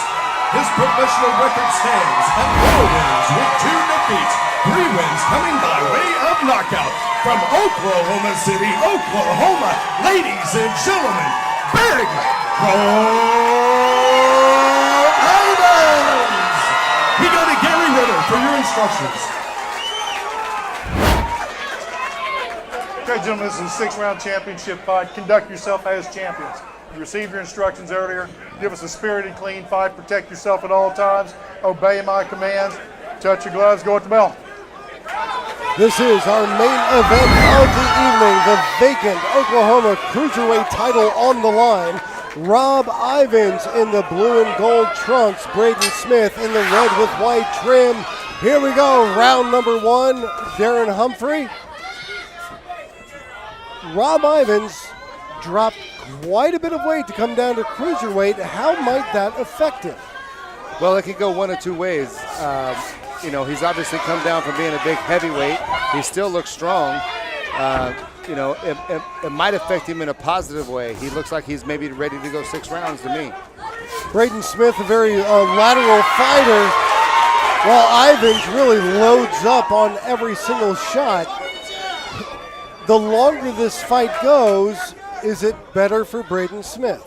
His professional record stands at 4 wins with 2 defeats. 3 wins coming by way of knockout from Oklahoma City, Oklahoma. Ladies and gentlemen, Big Ivins! We go to Gary Ritter for your instructions. Okay, gentlemen, this is a 6-round championship fight. Conduct yourself as champions. You received your instructions earlier. Give us a spirited, clean fight. Protect yourself at all times. Obey my commands. Touch your gloves. Go at the bell. This is our main event of the evening, the vacant Oklahoma Cruiserweight title on the line. Rob Ivins in the blue and gold trunks, Braden Smith in the red with white trim. Here we go, round number 1, Darren Humphrey. Rob Ivins dropped quite a bit of weight to come down to cruiserweight. How might that affect him? Well, it could go one of 2 ways. He's obviously come down from being a big heavyweight. He still looks strong. It might affect him in a positive way. He looks like he's maybe ready to go 6 rounds to me. Braden Smith, a very lateral fighter, while Ivins really loads up on every single shot. The longer this fight goes, is it better for Braden Smith?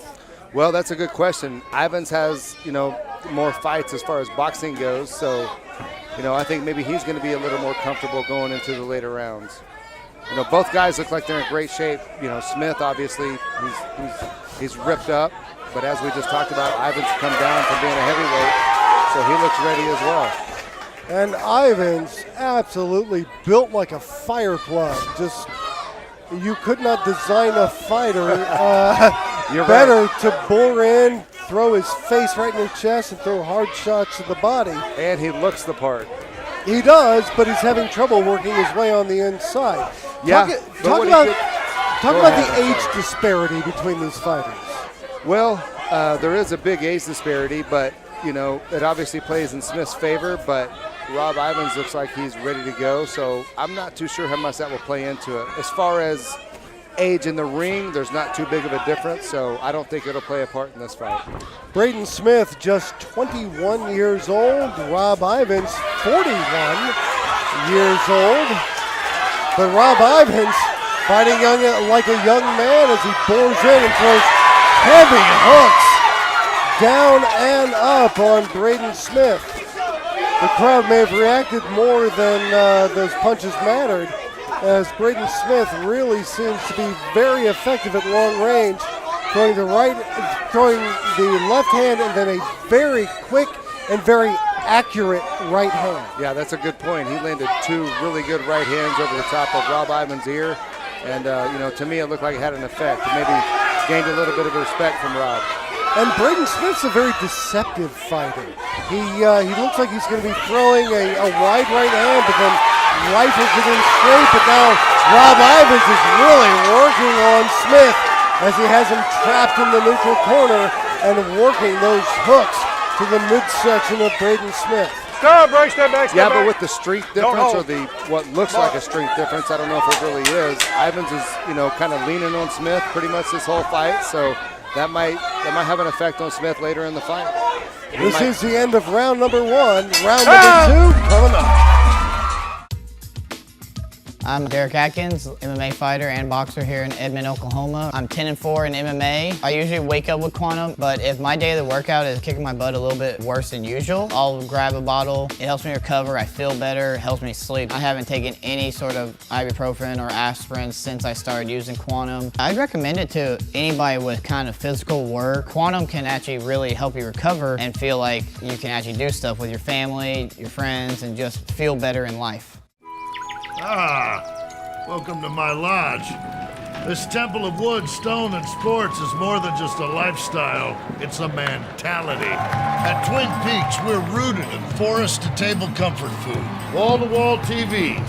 Well, that's a good question. Ivins has, more fights as far as boxing goes, so, I think maybe he's going to be a little more comfortable going into the later rounds. Both guys look like they're in great shape. Smith, obviously, he's ripped up, but as we just talked about, Ivins come down from being a heavyweight, so he looks ready as well. And Ivins absolutely built like a fire plug. Just, you could not design a fighter better to bore in, throw his face right in your chest, and throw hard shots to the body. And he looks the part. He does, but he's having trouble working his way on the inside. Yeah. Talk about the age disparity between these fighters. Well, there is a big age disparity, but, it obviously plays in Smith's favor, but Rob Ivins looks like he's ready to go, so I'm not too sure how much that will play into it. As far as age in the ring, there's not too big of a difference, so I don't think it'll play a part in this fight. Braden Smith, just 21 years old. Rob Ivins, 41 years old. But Rob Ivins fighting like a young man as he bores in and throws heavy hooks down and up on Braden Smith. The crowd may have reacted more than those punches mattered, as Braden Smith really seems to be very effective at long range, throwing the left hand and then a very quick and very accurate right hand. Yeah, that's a good point. He landed two really good right hands over the top of Rob Ivins' ear, and to me it looked like it had an effect. It maybe gained a little bit of respect from Rob. And Braden Smith's a very deceptive fighter. He looks like he's going to be throwing a wide right hand, but then rifles it in straight. But now Rob Ivins is really working on Smith as he has him trapped in the neutral corner and working those hooks to the midsection of Braden Smith. Stop, break, step back, step back. But with the strength difference, or what looks like a strength difference, I don't know if it really is. Ivins is, kind of leaning on Smith pretty much this whole fight, so that might have an effect on Smith later in the fight. This is the end of round number 1. Round number 2 coming up. I'm Derek Atkins, MMA fighter and boxer here in Edmond, Oklahoma. I'm 10-4 in MMA. I usually wake up with quantum, but if my day of the workout is kicking my butt a little bit worse than usual, I'll grab a bottle. It helps me recover, I feel better, it helps me sleep. I haven't taken any sort of ibuprofen or aspirin since I started using quantum. I'd recommend it to anybody with kind of physical work. Quantum can actually really help you recover and feel like you can actually do stuff with your family, your friends, and just feel better in life. Welcome to my lodge. This temple of wood, stone, and sports is more than just a lifestyle. It's a mentality. At Twin Peaks, we're rooted in forest-to-table comfort food, wall-to-wall TVs,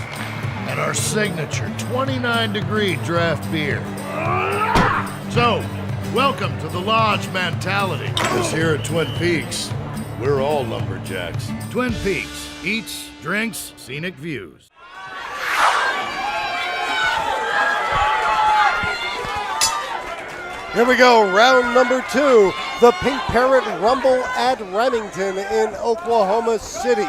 and our signature 29-degree draft beer. So, welcome to the lodge mentality. Because here at Twin Peaks, we're all lumberjacks. Twin Peaks, eats, drinks, scenic views. Here we go, round number 2, the Pink Parrot Rumble at Remington in Oklahoma City.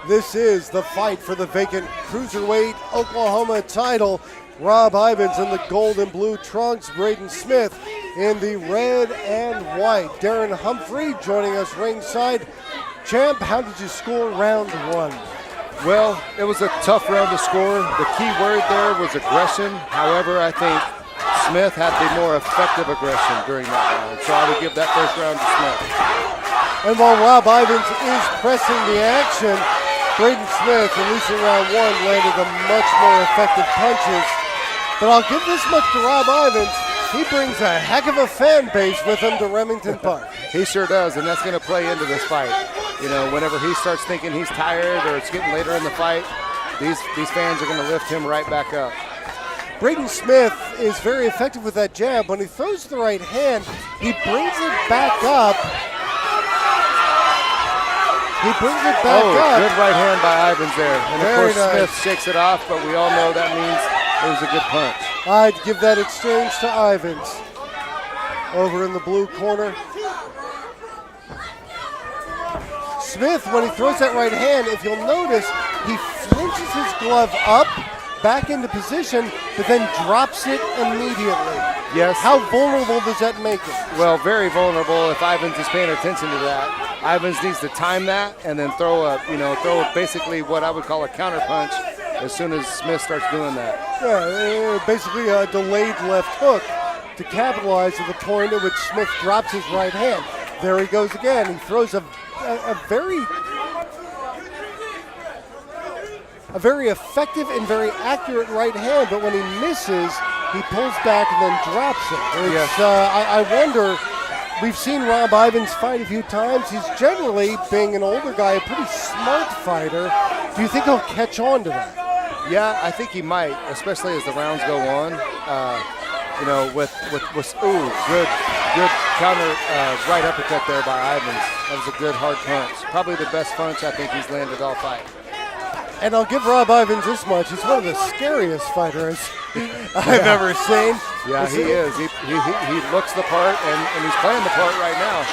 This is the fight for the vacant Cruiserweight Oklahoma title. Rob Ivins in the gold and blue trunks, Braden Smith in the red and white. Darren Humphrey joining us ringside. Champ, how did you score round 1? Well, it was a tough round to score. The key word there was aggression. However, I think Smith had the more effective aggression during that round, so I would give that first round to Smith. And while Rob Ivins is pressing the action, Braden Smith, at least in round 1, landed the much more effective punches. But I'll give this much to Rob Ivins. He brings a heck of a fan base with him to Remington Park. He sure does, and that's going to play into this fight. Whenever he starts thinking he's tired or it's getting later in the fight, these fans are going to lift him right back up. Braden Smith is very effective with that jab. When he throws the right hand, he brings it back up. Good right hand by Ivins there. And of course, nice. Smith shakes it off, but we all know that means it was a good punch. I'd give that exchange to Ivins. Over in the blue corner. Smith, when he throws that right hand, if you'll notice, he flinches his glove up, back into position, but then drops it immediately. Yes. How vulnerable does that make it? Well, very vulnerable if Ivins is paying attention to that. Ivins needs to time that and then throw basically what I would call a counter punch as soon as Smith starts doing that. Yeah, basically a delayed left hook to capitalize at the point at which Smith drops his right hand. There he goes again. He throws a very effective and very accurate right hand, but when he misses, he pulls back and then drops it. I wonder, we've seen Rob Ivins fight a few times. He's generally, being an older guy, a pretty smart fighter. Do you think he'll catch on to that? Yeah, I think he might, especially as the rounds go on. Good counter right uppercut there by Ivins. That was a good hard punch. Probably the best punch I think he's landed all fight. And I'll give Rob Ivins this much. He's one of the scariest fighters I've ever seen. Yeah, he is. He looks the part, and he's playing the part right now.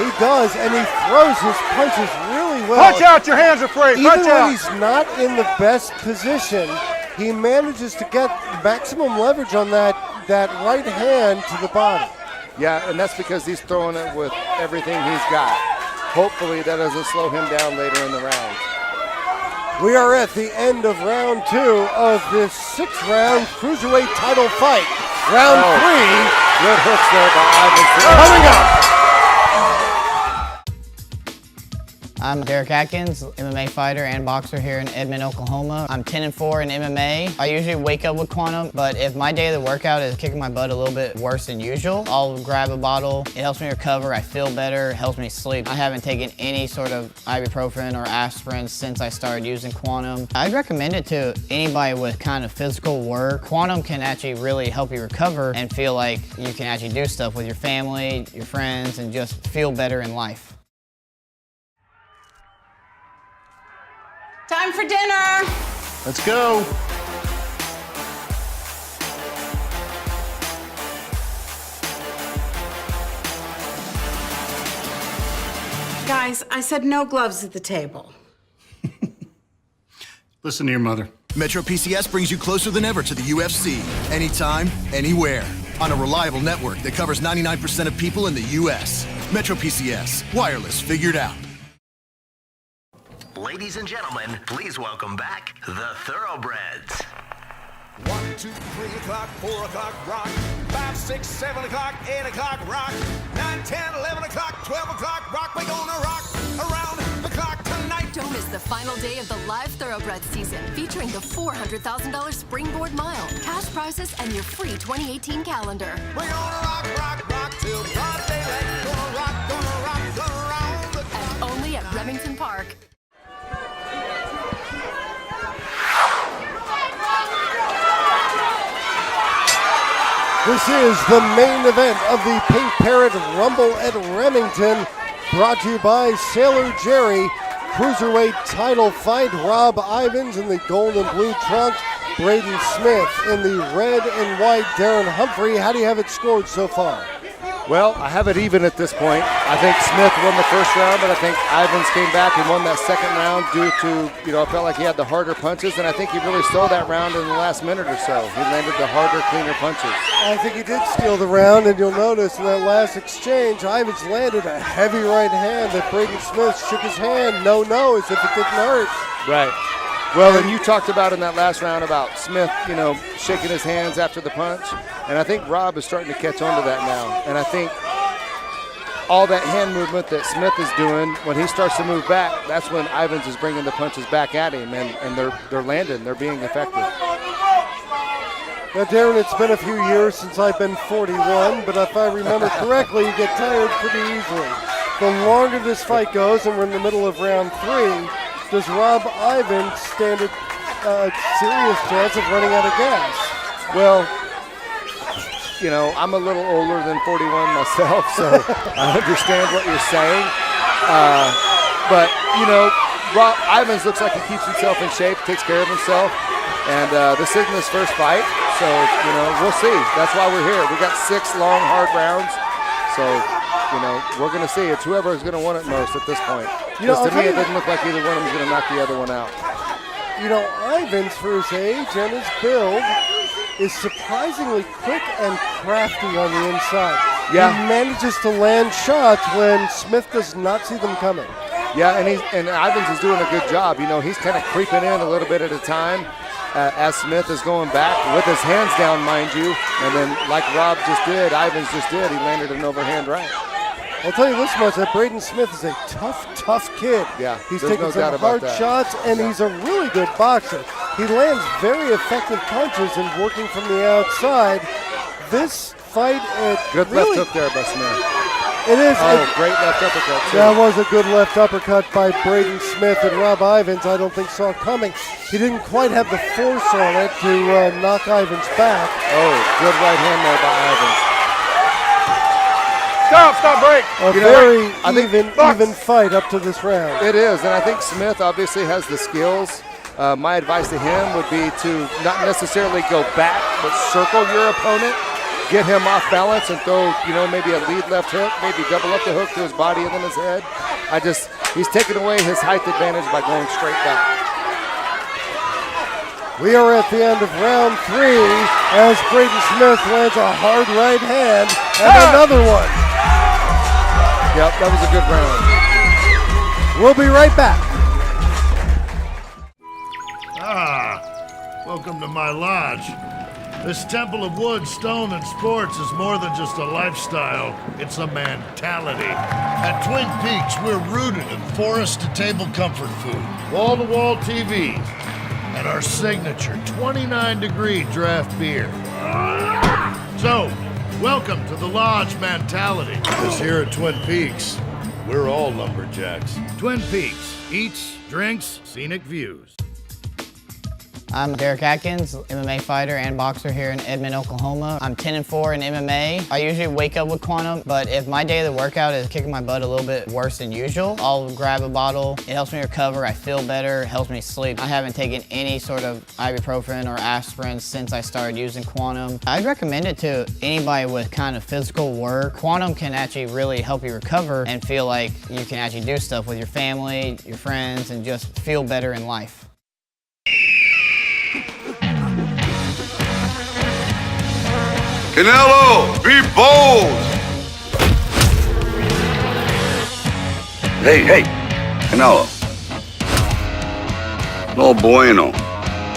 He does, and he throws his punches really really well. Punch out, your hands are free. Even Punch when out. he's not in the best position, he manages to get maximum leverage on that right hand to the body. Yeah, and that's because he's throwing it with everything he's got. Hopefully that doesn't slow him down later in the round. We are at the end of round 2 of this 6-round Cruiserweight title fight. Round 3. Good hooks there by Ivins. Coming up. I'm Derek Atkins, MMA fighter and boxer here in Edmond, Oklahoma. I'm 10-4 in MMA. I usually wake up with quantum, but if my day of the workout is kicking my butt a little bit worse than usual, I'll grab a bottle. It helps me recover. I feel better. It helps me sleep. I haven't taken any sort of ibuprofen or aspirin since I started using quantum. I'd recommend it to anybody with kind of physical work. Quantum can actually really help you recover and feel like you can actually do stuff with your family, your friends, and just feel better in life. Time for dinner. Let's go. Guys, I said no gloves at the table. Listen to your mother. Metro PCS brings you closer than ever to the UFC. Anytime, anywhere. On a reliable network that covers 99% of people in the U.S. Metro PCS. Wireless figured out. Ladies and gentlemen, please welcome back the Thoroughbreds. 1, 2, 3 o'clock, 4 o'clock, rock. 5, 6, 7 o'clock, 8 o'clock, rock. 9, 10, 11 o'clock, 12 o'clock, rock. We're gonna rock around the clock tonight. Don't miss the final day of the live Thoroughbreds season, featuring the $400,000 Springboard Mile, cash prizes, and your free 2018 calendar. We're gonna rock, rock, rock till broad daylight. Gonna rock around the clock. And only at Remington Park. This is the main event of the Pink Parrot Rumble at Remington, brought to you by Sailor Jerry. Cruiserweight title fight, Rob Ivins in the gold and blue trunks, Braden Smith in the red and white, Darren Humphrey. How do you have it scored so far? Well, I have it even at this point. I think Smith won the first round, but I think Ivins came back and won that second round due to, I felt like he had the harder punches, and I think he really stole that round in the last minute or so. He landed the harder, cleaner punches. I think he did steal the round, and you'll notice in that last exchange, Ivins landed a heavy right hand that Braden Smith shook his hand, no, as if it didn't hurt. Right. Well, and you talked about in that last round about Smith, shaking his hands after the punch. And I think Rob is starting to catch on to that now. And I think all that hand movement that Smith is doing, when he starts to move back, that's when Ivins is bringing the punches back at him. And they're landing. They're being effective. Now, Darren, it's been a few years since I've been 41, but if I remember correctly, you get tired pretty easily. The longer this fight goes, and we're in the middle of round 3, does Rob Ivins stand a serious chance of running out of gas? Well, I'm a little older than 41 myself, so I understand what you're saying. But Rob Ivins looks like he keeps himself in shape, takes care of himself, and this isn't his first fight, so, we'll see. That's why we're here. We got 6 long, hard rounds, so, we're going to see. It's whoever is going to want it most at this point. Because to me, it doesn't look like either one of them is going to knock the other one out. Ivins, for his age and his build, is surprisingly quick and crafty on the inside. Yeah. He manages to land shots when Smith does not see them coming. Yeah, and Ivins is doing a good job. He's kind of creeping in a little bit at a time as Smith is going back with his hands down, mind you. And then, like Rob just did, Ivins just did, he landed an overhand right. I'll tell you this much, that Braden Smith is a tough kid. Yeah, he's there's taking no some doubt about hard that. shots, and he's a really good boxer. He lands very effective punches and working from the outside. This fight, good left hook there by Smith. It is. Great left uppercut, too. That was a good left uppercut by Braden Smith, and Rob Ivins, I don't think, saw coming. He didn't quite have the force on it to knock Ivins back. Oh, good right hand there by Ivins. Stop, break. A very even fight up to this round. It is, and I think Smith obviously has the skills. My advice to him would be to not necessarily go back, but circle your opponent, get him off balance and throw, maybe a lead left hook, maybe double up the hook to his body and then his head. he's taken away his height advantage by going straight back. We are at the end of round 3 as Braden Smith lands a hard right hand and another one. Yep, that was a good round. We'll be right back. Welcome to my lodge. This temple of wood, stone, and sports is more than just a lifestyle. It's a mentality. At Twin Peaks, we're rooted in forest-to-table comfort food, wall-to-wall TVs, and our signature 29-degree draft beer. So, welcome to the lodge mentality. Because here at Twin Peaks, we're all lumberjacks. Twin Peaks, eats, drinks, scenic views. I'm Derek Atkins, MMA fighter and boxer here in Edmond, Oklahoma. I'm 10-4 in MMA. I usually wake up with Quantum, but if my day of the workout is kicking my butt a little bit worse than usual, I'll grab a bottle. It helps me recover, I feel better, it helps me sleep. I haven't taken any sort of ibuprofen or aspirin since I started using Quantum. I'd recommend it to anybody with kind of physical work. Quantum can actually really help you recover and feel like you can actually do stuff with your family, your friends, and just feel better in life. Canelo, be bold! Hey, Canelo. No bueno.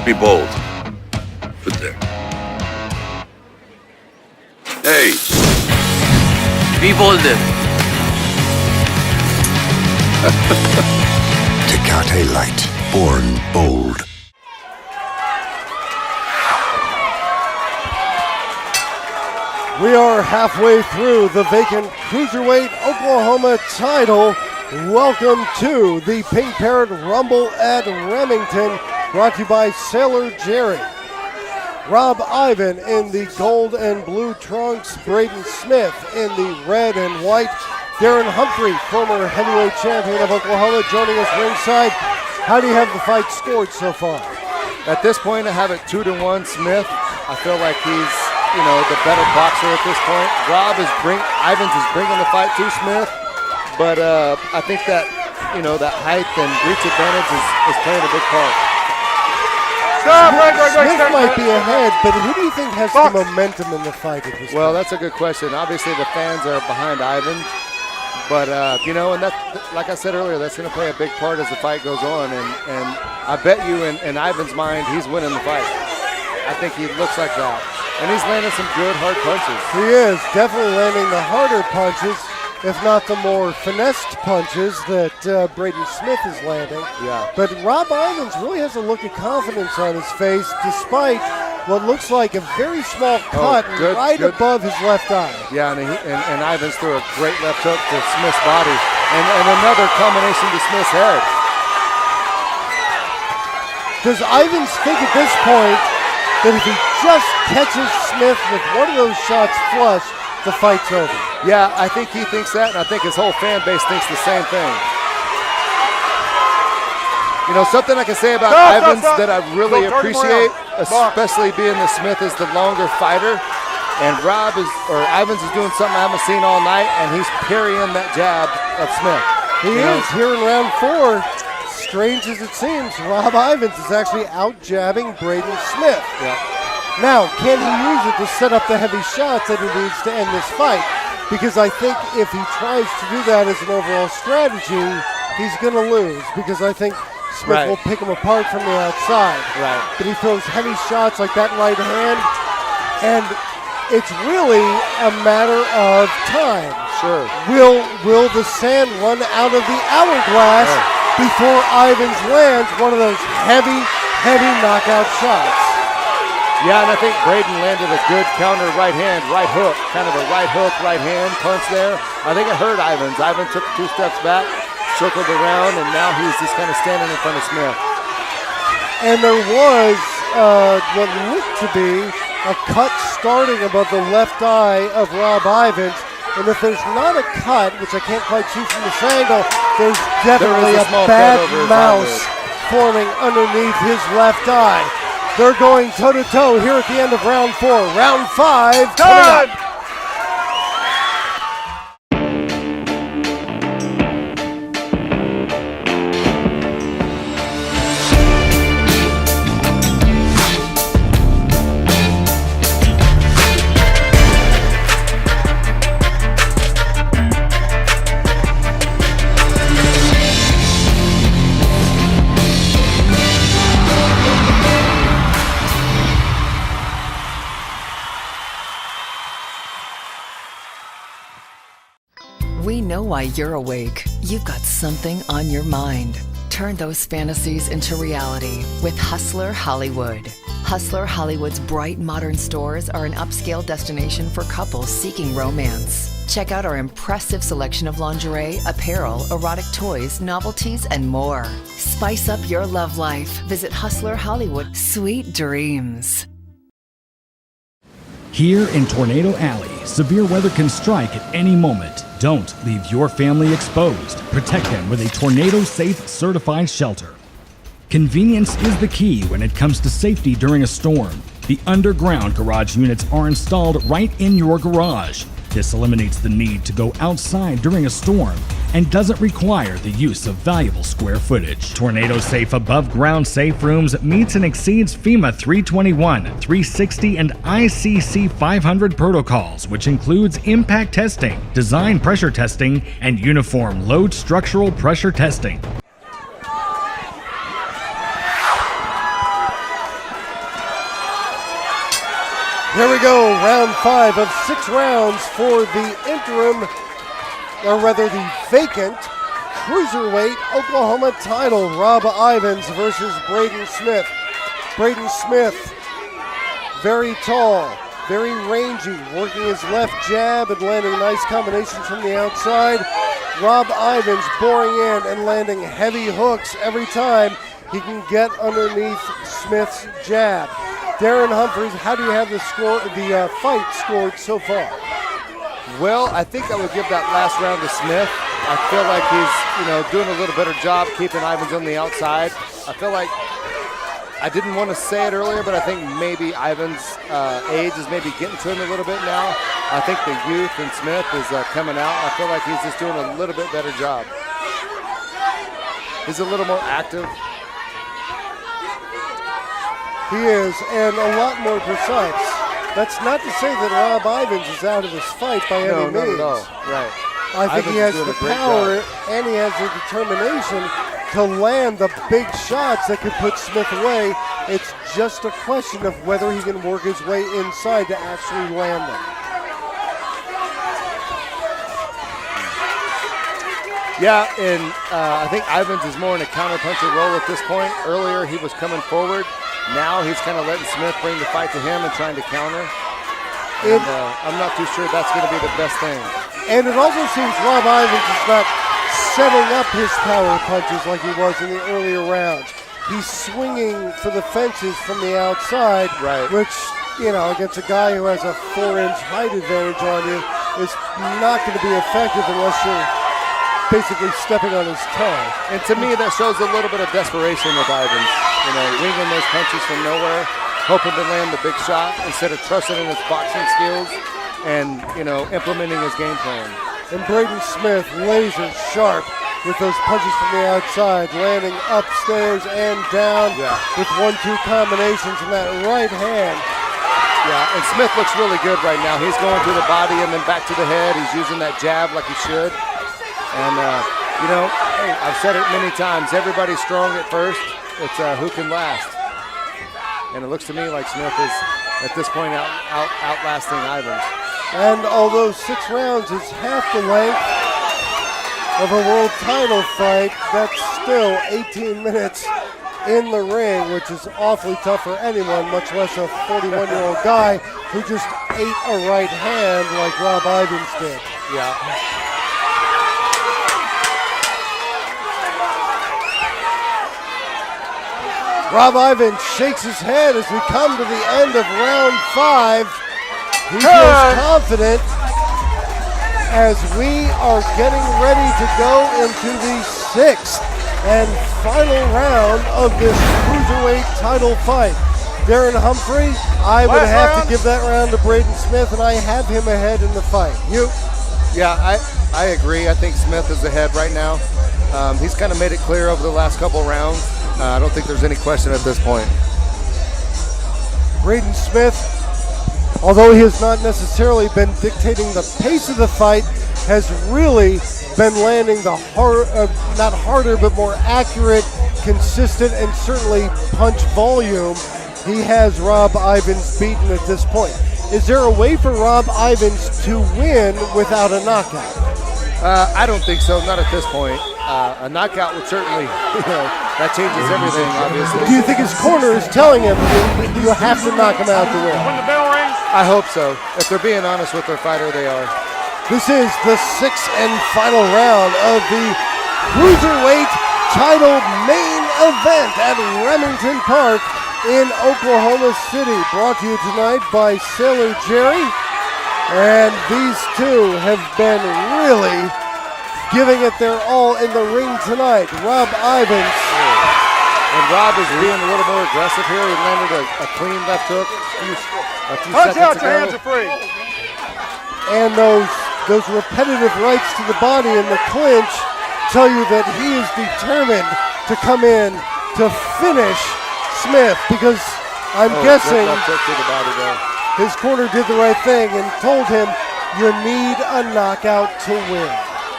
Be bold. Good there. Hey. Be bolder. Tecate Light. Born bold. We are halfway through the vacant Cruiserweight Oklahoma title. Welcome to the Pink Parrot Rumble at Remington, brought to you by Sailor Jerry. Rob Ivan in the gold and blue trunks, Braden Smith in the red and white. Darren Humphrey, former heavyweight champion of Oklahoma, joining us ringside. How do you have the fight scored so far? At this point, I have it 2-1 Smith. I feel like he's, the better boxer at this point. Ivins is bringing the fight to Smith, but I think that, that height and reach advantage is playing a big part. Smith might be ahead, but who do you think has the momentum in the fight at this point? Well, that's a good question. Obviously, the fans are behind Ivins, but, and that, like I said earlier, that's going to play a big part as the fight goes on, and I bet you in Ivins' mind, he's winning the fight. I think he looks like that. And he's landing some good, hard punches. He is definitely landing the harder punches, if not the more finessed punches that Braden Smith is landing. Yeah. But Rob Ivins really has a look of confidence on his face, despite what looks like a very small cut above his left eye. Yeah, and Ivins threw a great left hook to Smith's body, and another combination to Smith's head. Does Ivins think at this point that if he just catches Smith with one of those shots flush, the fight's over? Yeah, I think he thinks that, and I think his whole fan base thinks the same thing. Something I can say about Ivins that I really appreciate, especially being that Smith is the longer fighter, and Ivins is doing something I haven't seen all night, and he's parrying that jab of Smith. He is here in round 4. Strange as it seems, Rob Ivins is actually out-jabbing Braden Smith. Yeah. Now, can he use it to set up the heavy shots that he needs to end this fight? Because I think if he tries to do that as an overall strategy, he's going to lose, because I think Smith will pick him apart from the outside. Right. But he throws heavy shots like that right hand, and it's really a matter of time. Sure. Will the sand run out of the hourglass before Ivins lands one of those heavy knockout shots? Yeah, and I think Braden landed a good counter right hook, kind of a right hook, right hand punch there. I think it hurt Ivins. Ivins took 2 steps back, circled around, and now he's just kind of standing in front of Smith. And there was what looked to be a cut starting above the left eye of Rob Ivins. And if there's not a cut, which I can't quite see from this angle, there's definitely a bad mouse forming underneath his left eye. They're going toe-to-toe here at the end of round 4. Round 5 coming up. why you're awake. You've got something on your mind. Turn those fantasies into reality with Hustler Hollywood. Hustler Hollywood's bright modern stores are an upscale destination for couples seeking romance. Check out our impressive selection of lingerie, apparel, erotic toys, novelties, and more. Spice up your love life. Visit Hustler Hollywood. Sweet dreams. Here in Tornado Alley, severe weather can strike at any moment. Don't leave your family exposed. Protect them with a tornado-safe certified shelter. Convenience is the key when it comes to safety during a storm. The underground garage units are installed right in your garage. This eliminates the need to go outside during a storm and doesn't require the use of valuable square footage. Tornado Safe above ground safe rooms meets and exceeds FEMA 321, 360, and ICC 500 protocols, which includes impact testing, design pressure testing, and uniform load structural pressure testing. Here we go, round 5 of 6 rounds for the interim, or rather the vacant, Cruiserweight Oklahoma title. Rob Ivins versus Braden Smith. Braden Smith, very tall, very rangy, working his left jab and landing nice combinations from the outside. Rob Ivins boring in and landing heavy hooks every time he can get underneath Smith's jab. Darren Humphries, how do you have the fight scored so far? Well, I think I would give that last round to Smith. I feel like he's, doing a little better job keeping Ivins on the outside. I feel like I didn't want to say it earlier, but I think maybe Ivins' age is maybe getting to him a little bit now. I think the youth in Smith is coming out. I feel like he's just doing a little bit better job. He's a little more active. He is, and a lot more precise. That's not to say that Rob Ivins is out of this fight by any means. No, not at all. Right. I think he has the power and he has the determination to land the big shots that could put Smith away. It's just a question of whether he can work his way inside to actually land them. Yeah, and I think Ivins is more in a counterpuncher role at this point. Earlier, he was coming forward. Now he's kind of letting Smith bring the fight to him and trying to counter. And I'm not too sure that's going to be the best thing. And it also seems Rob Ivins is not setting up his power punches like he was in the earlier rounds. He's swinging for the fences from the outside, right? Which, against a guy who has a 4-inch height advantage on you is not going to be effective unless you're basically stepping on his toe. And to me, that shows a little bit of desperation with Ivins. Winging those punches from nowhere, hoping to land the big shot instead of trusting in his boxing skills and, implementing his game plan. And Braden Smith, laser sharp with those punches from the outside, landing upstairs and down with 1-2 combinations in that right hand. Yeah, and Smith looks really good right now. He's going through the body and then back to the head. He's using that jab like he should. And, I've said it many times, everybody's strong at first. It's who can last. And it looks to me like Smith is, at this point, outlasting Ivins. And although 6 rounds is half the length of a world title fight, that's still 18 minutes in the ring, which is awfully tough for anyone, much less a 41-year-old guy who just ate a right hand like Rob Ivins did. Yeah. Rob Ivins shakes his head as we come to the end of round 5. He feels confident as we are getting ready to go into the 6th and final round of this Cruiserweight title fight. Darren Humphrey, I would have to give that round to Braden Smith, and I have him ahead in the fight. You? Yeah, I agree. I think Smith is ahead right now. He's kind of made it clear over the last couple rounds. I don't think there's any question at this point. Braden Smith, although he has not necessarily been dictating the pace of the fight, has really been landing the not harder, but more accurate, consistent, and certainly punch volume. He has Rob Ivins beaten at this point. Is there a way for Rob Ivins to win without a knockout? I don't think so, not at this point. A knockout would certainly, that changes everything, obviously. Do you think his corner is telling him you have to knock him out to win? When the bell rings, I hope so. If they're being honest with their fighter, they are. This is the sixth and final round of the Cruiserweight title main event at Remington Park in Oklahoma City. Brought to you tonight by Sailor Jerry. And these two have been really giving it their all in the ring tonight. Rob Ivins. And Rob is being a little more aggressive here. He landed a clean left hook a few punch out, seconds your ago. hands are free. And those repetitive rights to the body in the clinch tell you that he is determined to come in to finish Smith, because I'm guessing left hook to the body there. his corner did the right thing and told him you need a knockout to win.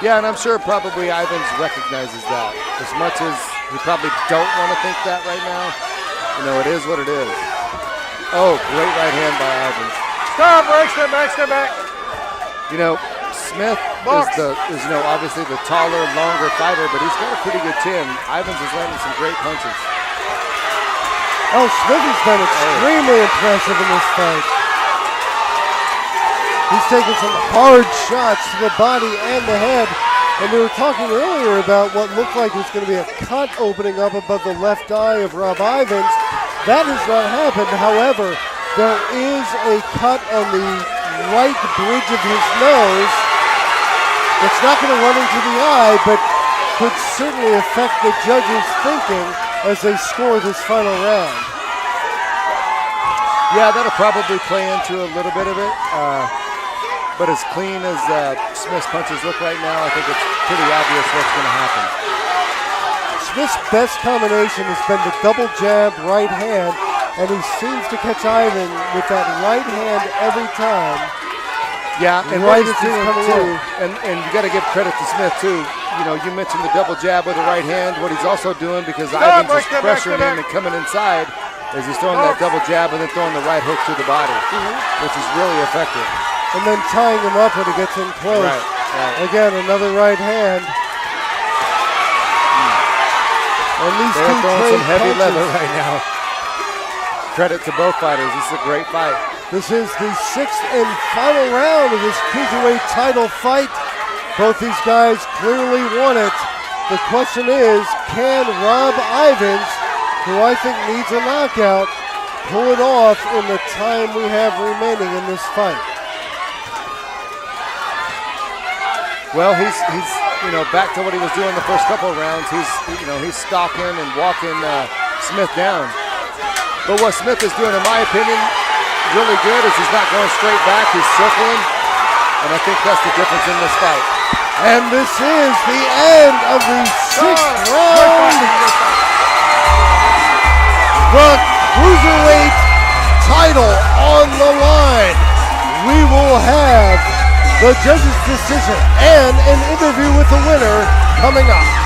Yeah, and I'm sure probably Ivins recognizes that. As much as he probably don't want to think that right now, it is what it is. Oh, great right hand by Ivins. Stop, break, step back, step back. Smith is obviously the taller, longer fighter, but he's got a pretty good chin. Ivins is landing some great punches. Oh, Smith has been extremely impressive in this fight. He's taken some hard shots to the body and the head. And we were talking earlier about what looked like was going to be a cut opening up above the left eye of Rob Ivins. That has not happened. However, there is a cut on the right bridge of his nose. It's not going to run into the eye, but could certainly affect the judges' thinking as they score this final round. Yeah, that'll probably play into a little bit of it. But as clean as Smith's punches look right now, I think it's pretty obvious what's going to happen. Smith's best combination has been the double jab right hand, and he seems to catch Ivan with that right hand every time. Yeah, and right what he's as he's doing coming too, in. and you got to give credit to Smith too. You mentioned the double jab with the right hand. What he's also doing, because Ivins is pressuring him and coming inside, is he's throwing that double jab and then throwing the right hook to the body, which is really effective. And then tying him up when he gets in close. Right. Again, another right hand. And these They're two throwing trade some heavy punches. leather right now. Credit to both fighters. This is a great fight. This is the sixth and final round of this Cruiserweight title fight. Both these guys clearly won it. The question is, can Rob Ivins, who I think needs a knockout, pull it off in the time we have remaining in this fight? Well, he's back to what he was doing the first couple of rounds. He's stalking and walking Smith down. But what Smith is doing, in my opinion, really good is he's not going straight back. He's circling, and I think that's the difference in this fight. And this is the end of the sixth round. The Cruiserweight title on the line. We will have the judges' decision and an interview with the winner coming up.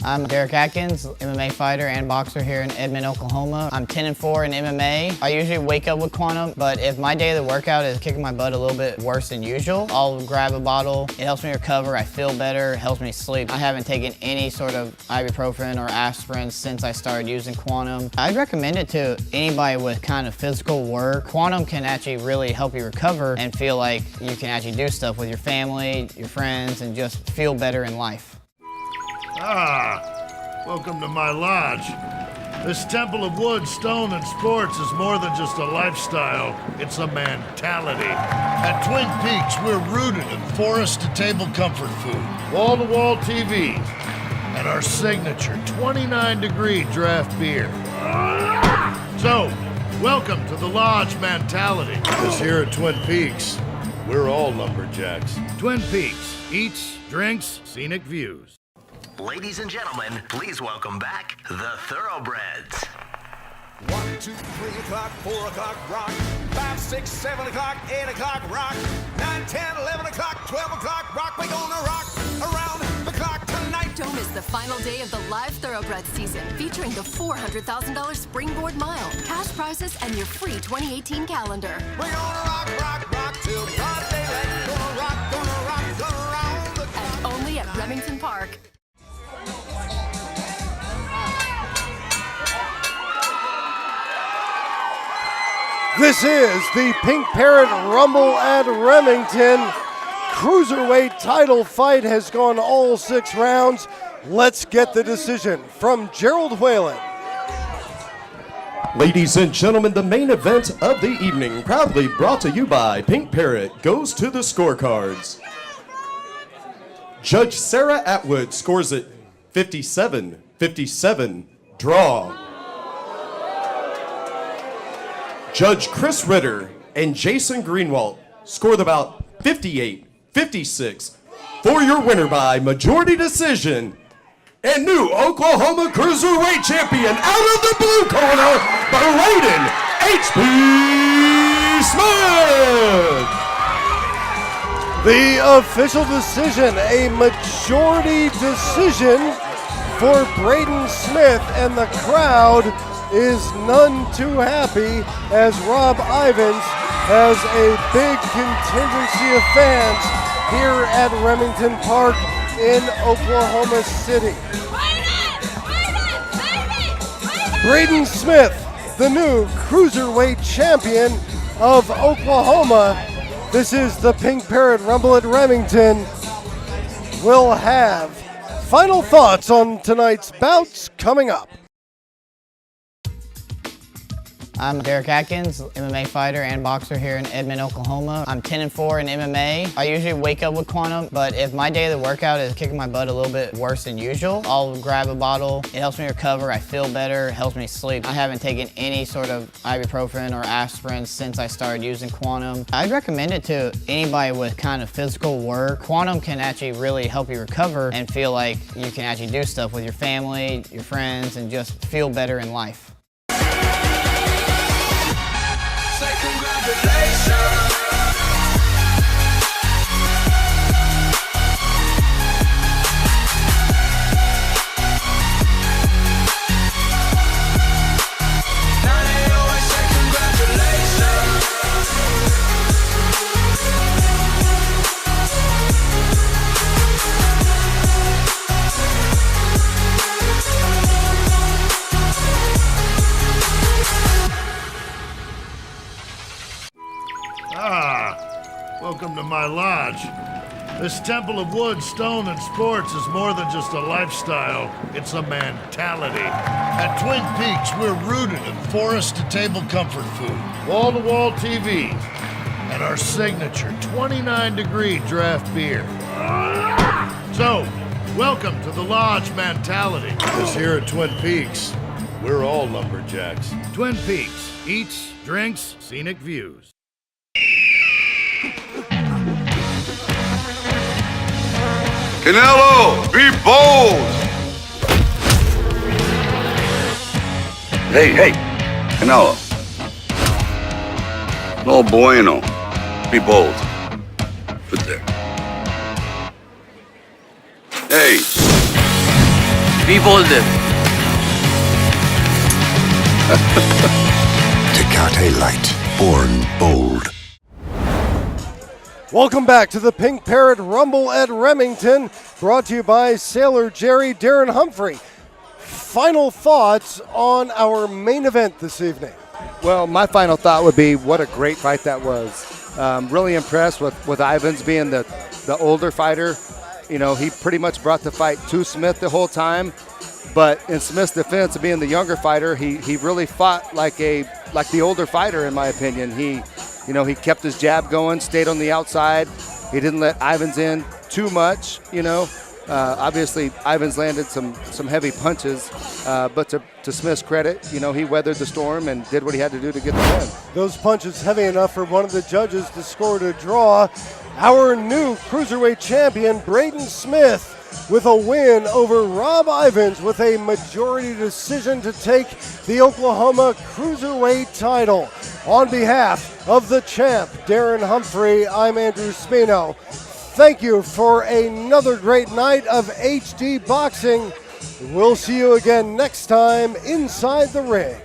I'm Derek Atkins, MMA fighter and boxer here in Edmond, Oklahoma. I'm 10-4 in MMA. I usually wake up with quantum, but if my day of the workout is kicking my butt a little bit worse than usual, I'll grab a bottle. It helps me recover. I feel better. It helps me sleep. I haven't taken any sort of ibuprofen or aspirin since I started using quantum. I'd recommend it to anybody with kind of physical work. Quantum can actually really help you recover and feel like you can actually do stuff with your family, your friends, and just feel better in life. Welcome to my lodge. This temple of wood, stone, and sports is more than just a lifestyle, it's a mentality. At Twin Peaks, we're rooted in forest-to-table comfort food, wall-to-wall TVs, and our signature 29-degree draft beer. So, welcome to the lodge mentality. Because here at Twin Peaks, we're all lumberjacks. Twin Peaks, eats, drinks, scenic views. Ladies and gentlemen, please welcome back the Thoroughbreds. 1, 2, 3 o'clock, 4 o'clock, rock. 5, 6, 7 o'clock, 8 o'clock, rock. 9, 10, 11 o'clock, 12 o'clock, rock. We're gonna rock around the o'clock tonight. Don't miss the final day of the live Thoroughbreds season, featuring the $400,000 Springboard Mile, cash prizes, and your free 2018 calendar. We're gonna rock, rock, rock till broad daylight. Gonna rock around the clock. And only at Remington Park. This is the Pink Parrot Rumble at Remington. Cruiserweight title fight has gone all 6 rounds. Let's get the decision from Gerald Whalen. Ladies and gentlemen, the main event of the evening, proudly brought to you by Pink Parrot, goes to the scorecards. Judge Sarah Atwood scores it 57-57, draw. Judge Chris Ritter and Jason Greenwald score the bout 58-56 for your winner by majority decision and new Oklahoma Cruiserweight champion out of the blue corner, Braden H.P. Smith. The official decision, a majority decision for Braden Smith, and the crowd is none too happy as Rob Ivins has a big contingency of fans here at Remington Park in Oklahoma City. Braden Smith, the new Cruiserweight champion of Oklahoma. This is the Pink Parrot Rumble at Remington. We'll have final thoughts on tonight's bouts coming up. I'm Derek Atkins, MMA fighter and boxer here in Edmond, Oklahoma. I'm 10-4 in MMA. I usually wake up with Quantum, but if my day of the workout is kicking my butt a little bit worse than usual, I'll grab a bottle. It helps me recover, I feel better, it helps me sleep. I haven't taken any sort of ibuprofen or aspirin since I started using Quantum. I'd recommend it to anybody with kind of physical work. Quantum can actually really help you recover and feel like you can actually do stuff with your family, your friends, and just feel better in life. Welcome to my lodge. This temple of wood, stone, and sports is more than just a lifestyle. It's a mentality. At Twin Peaks, we're rooted in forest-to-table comfort food, wall-to-wall TVs, and our signature 29-degree draft beer. So, welcome to the lodge mentality. Because here at Twin Peaks, we're all lumberjacks. Twin Peaks, eats, drinks, scenic views. Canelo, be bold! Hey, Canelo. No bueno. Be bold. Good there. Hey. Be bold. Tecate Light, born bold. Welcome back to the Pink Parrot Rumble at Remington, brought to you by Sailor Jerry, Darren Humphrey. Final thoughts on our main event this evening. Well, my final thought would be what a great fight that was. Really impressed with Ivins being the older fighter. You know, he pretty much brought the fight to Smith the whole time. But in Smith's defense of being the younger fighter, he really fought like the older fighter, in my opinion. He kept his jab going, stayed on the outside. He didn't let Ivins in too much, Obviously, Ivins landed some heavy punches, but to Smith's credit, he weathered the storm and did what he had to do to get the win. Those punches heavy enough for one of the judges to score a draw. Our new Cruiserweight champion, Braden Smith, with a win over Rob Ivins with a majority decision to take the Oklahoma Cruiserweight title. On behalf of the champ, Darren Humphrey, I'm Andrew Spino. thank you for another great night of HD boxing. We'll see you again next time inside the ring.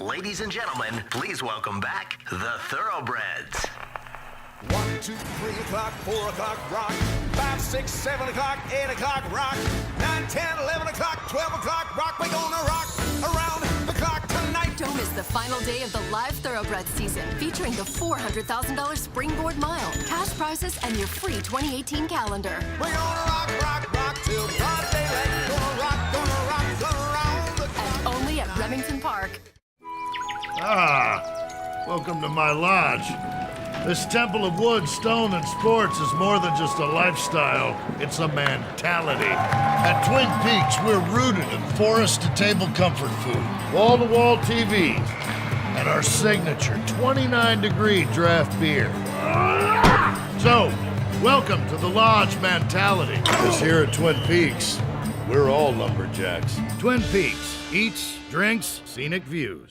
Ladies and gentlemen, please welcome back the Thoroughbreds. 1, 2, 3 o'clock, 4 o'clock, rock. 5, 6, 7 o'clock, 8 o'clock, rock. 9, 10, 11 o'clock, 12 o'clock, rock. We're gonna rock around the clock tonight. Don't miss the final day of the live Thoroughbreds season, featuring the $400,000 Springboard Mile, cash prizes, and your free 2018 calendar. We're gonna rock, rock, rock till broad daylight. Gonna rock around the clock. And only at Remington Park. Welcome to my lodge. This temple of wood, stone, and sports is more than just a lifestyle. It's a mentality. At Twin Peaks, we're rooted in forest-to-table comfort food, wall-to-wall TVs, and our signature 29-degree draft beer. So, welcome to the lodge mentality. Because here at Twin Peaks, we're all lumberjacks. Twin Peaks, eats, drinks, scenic views.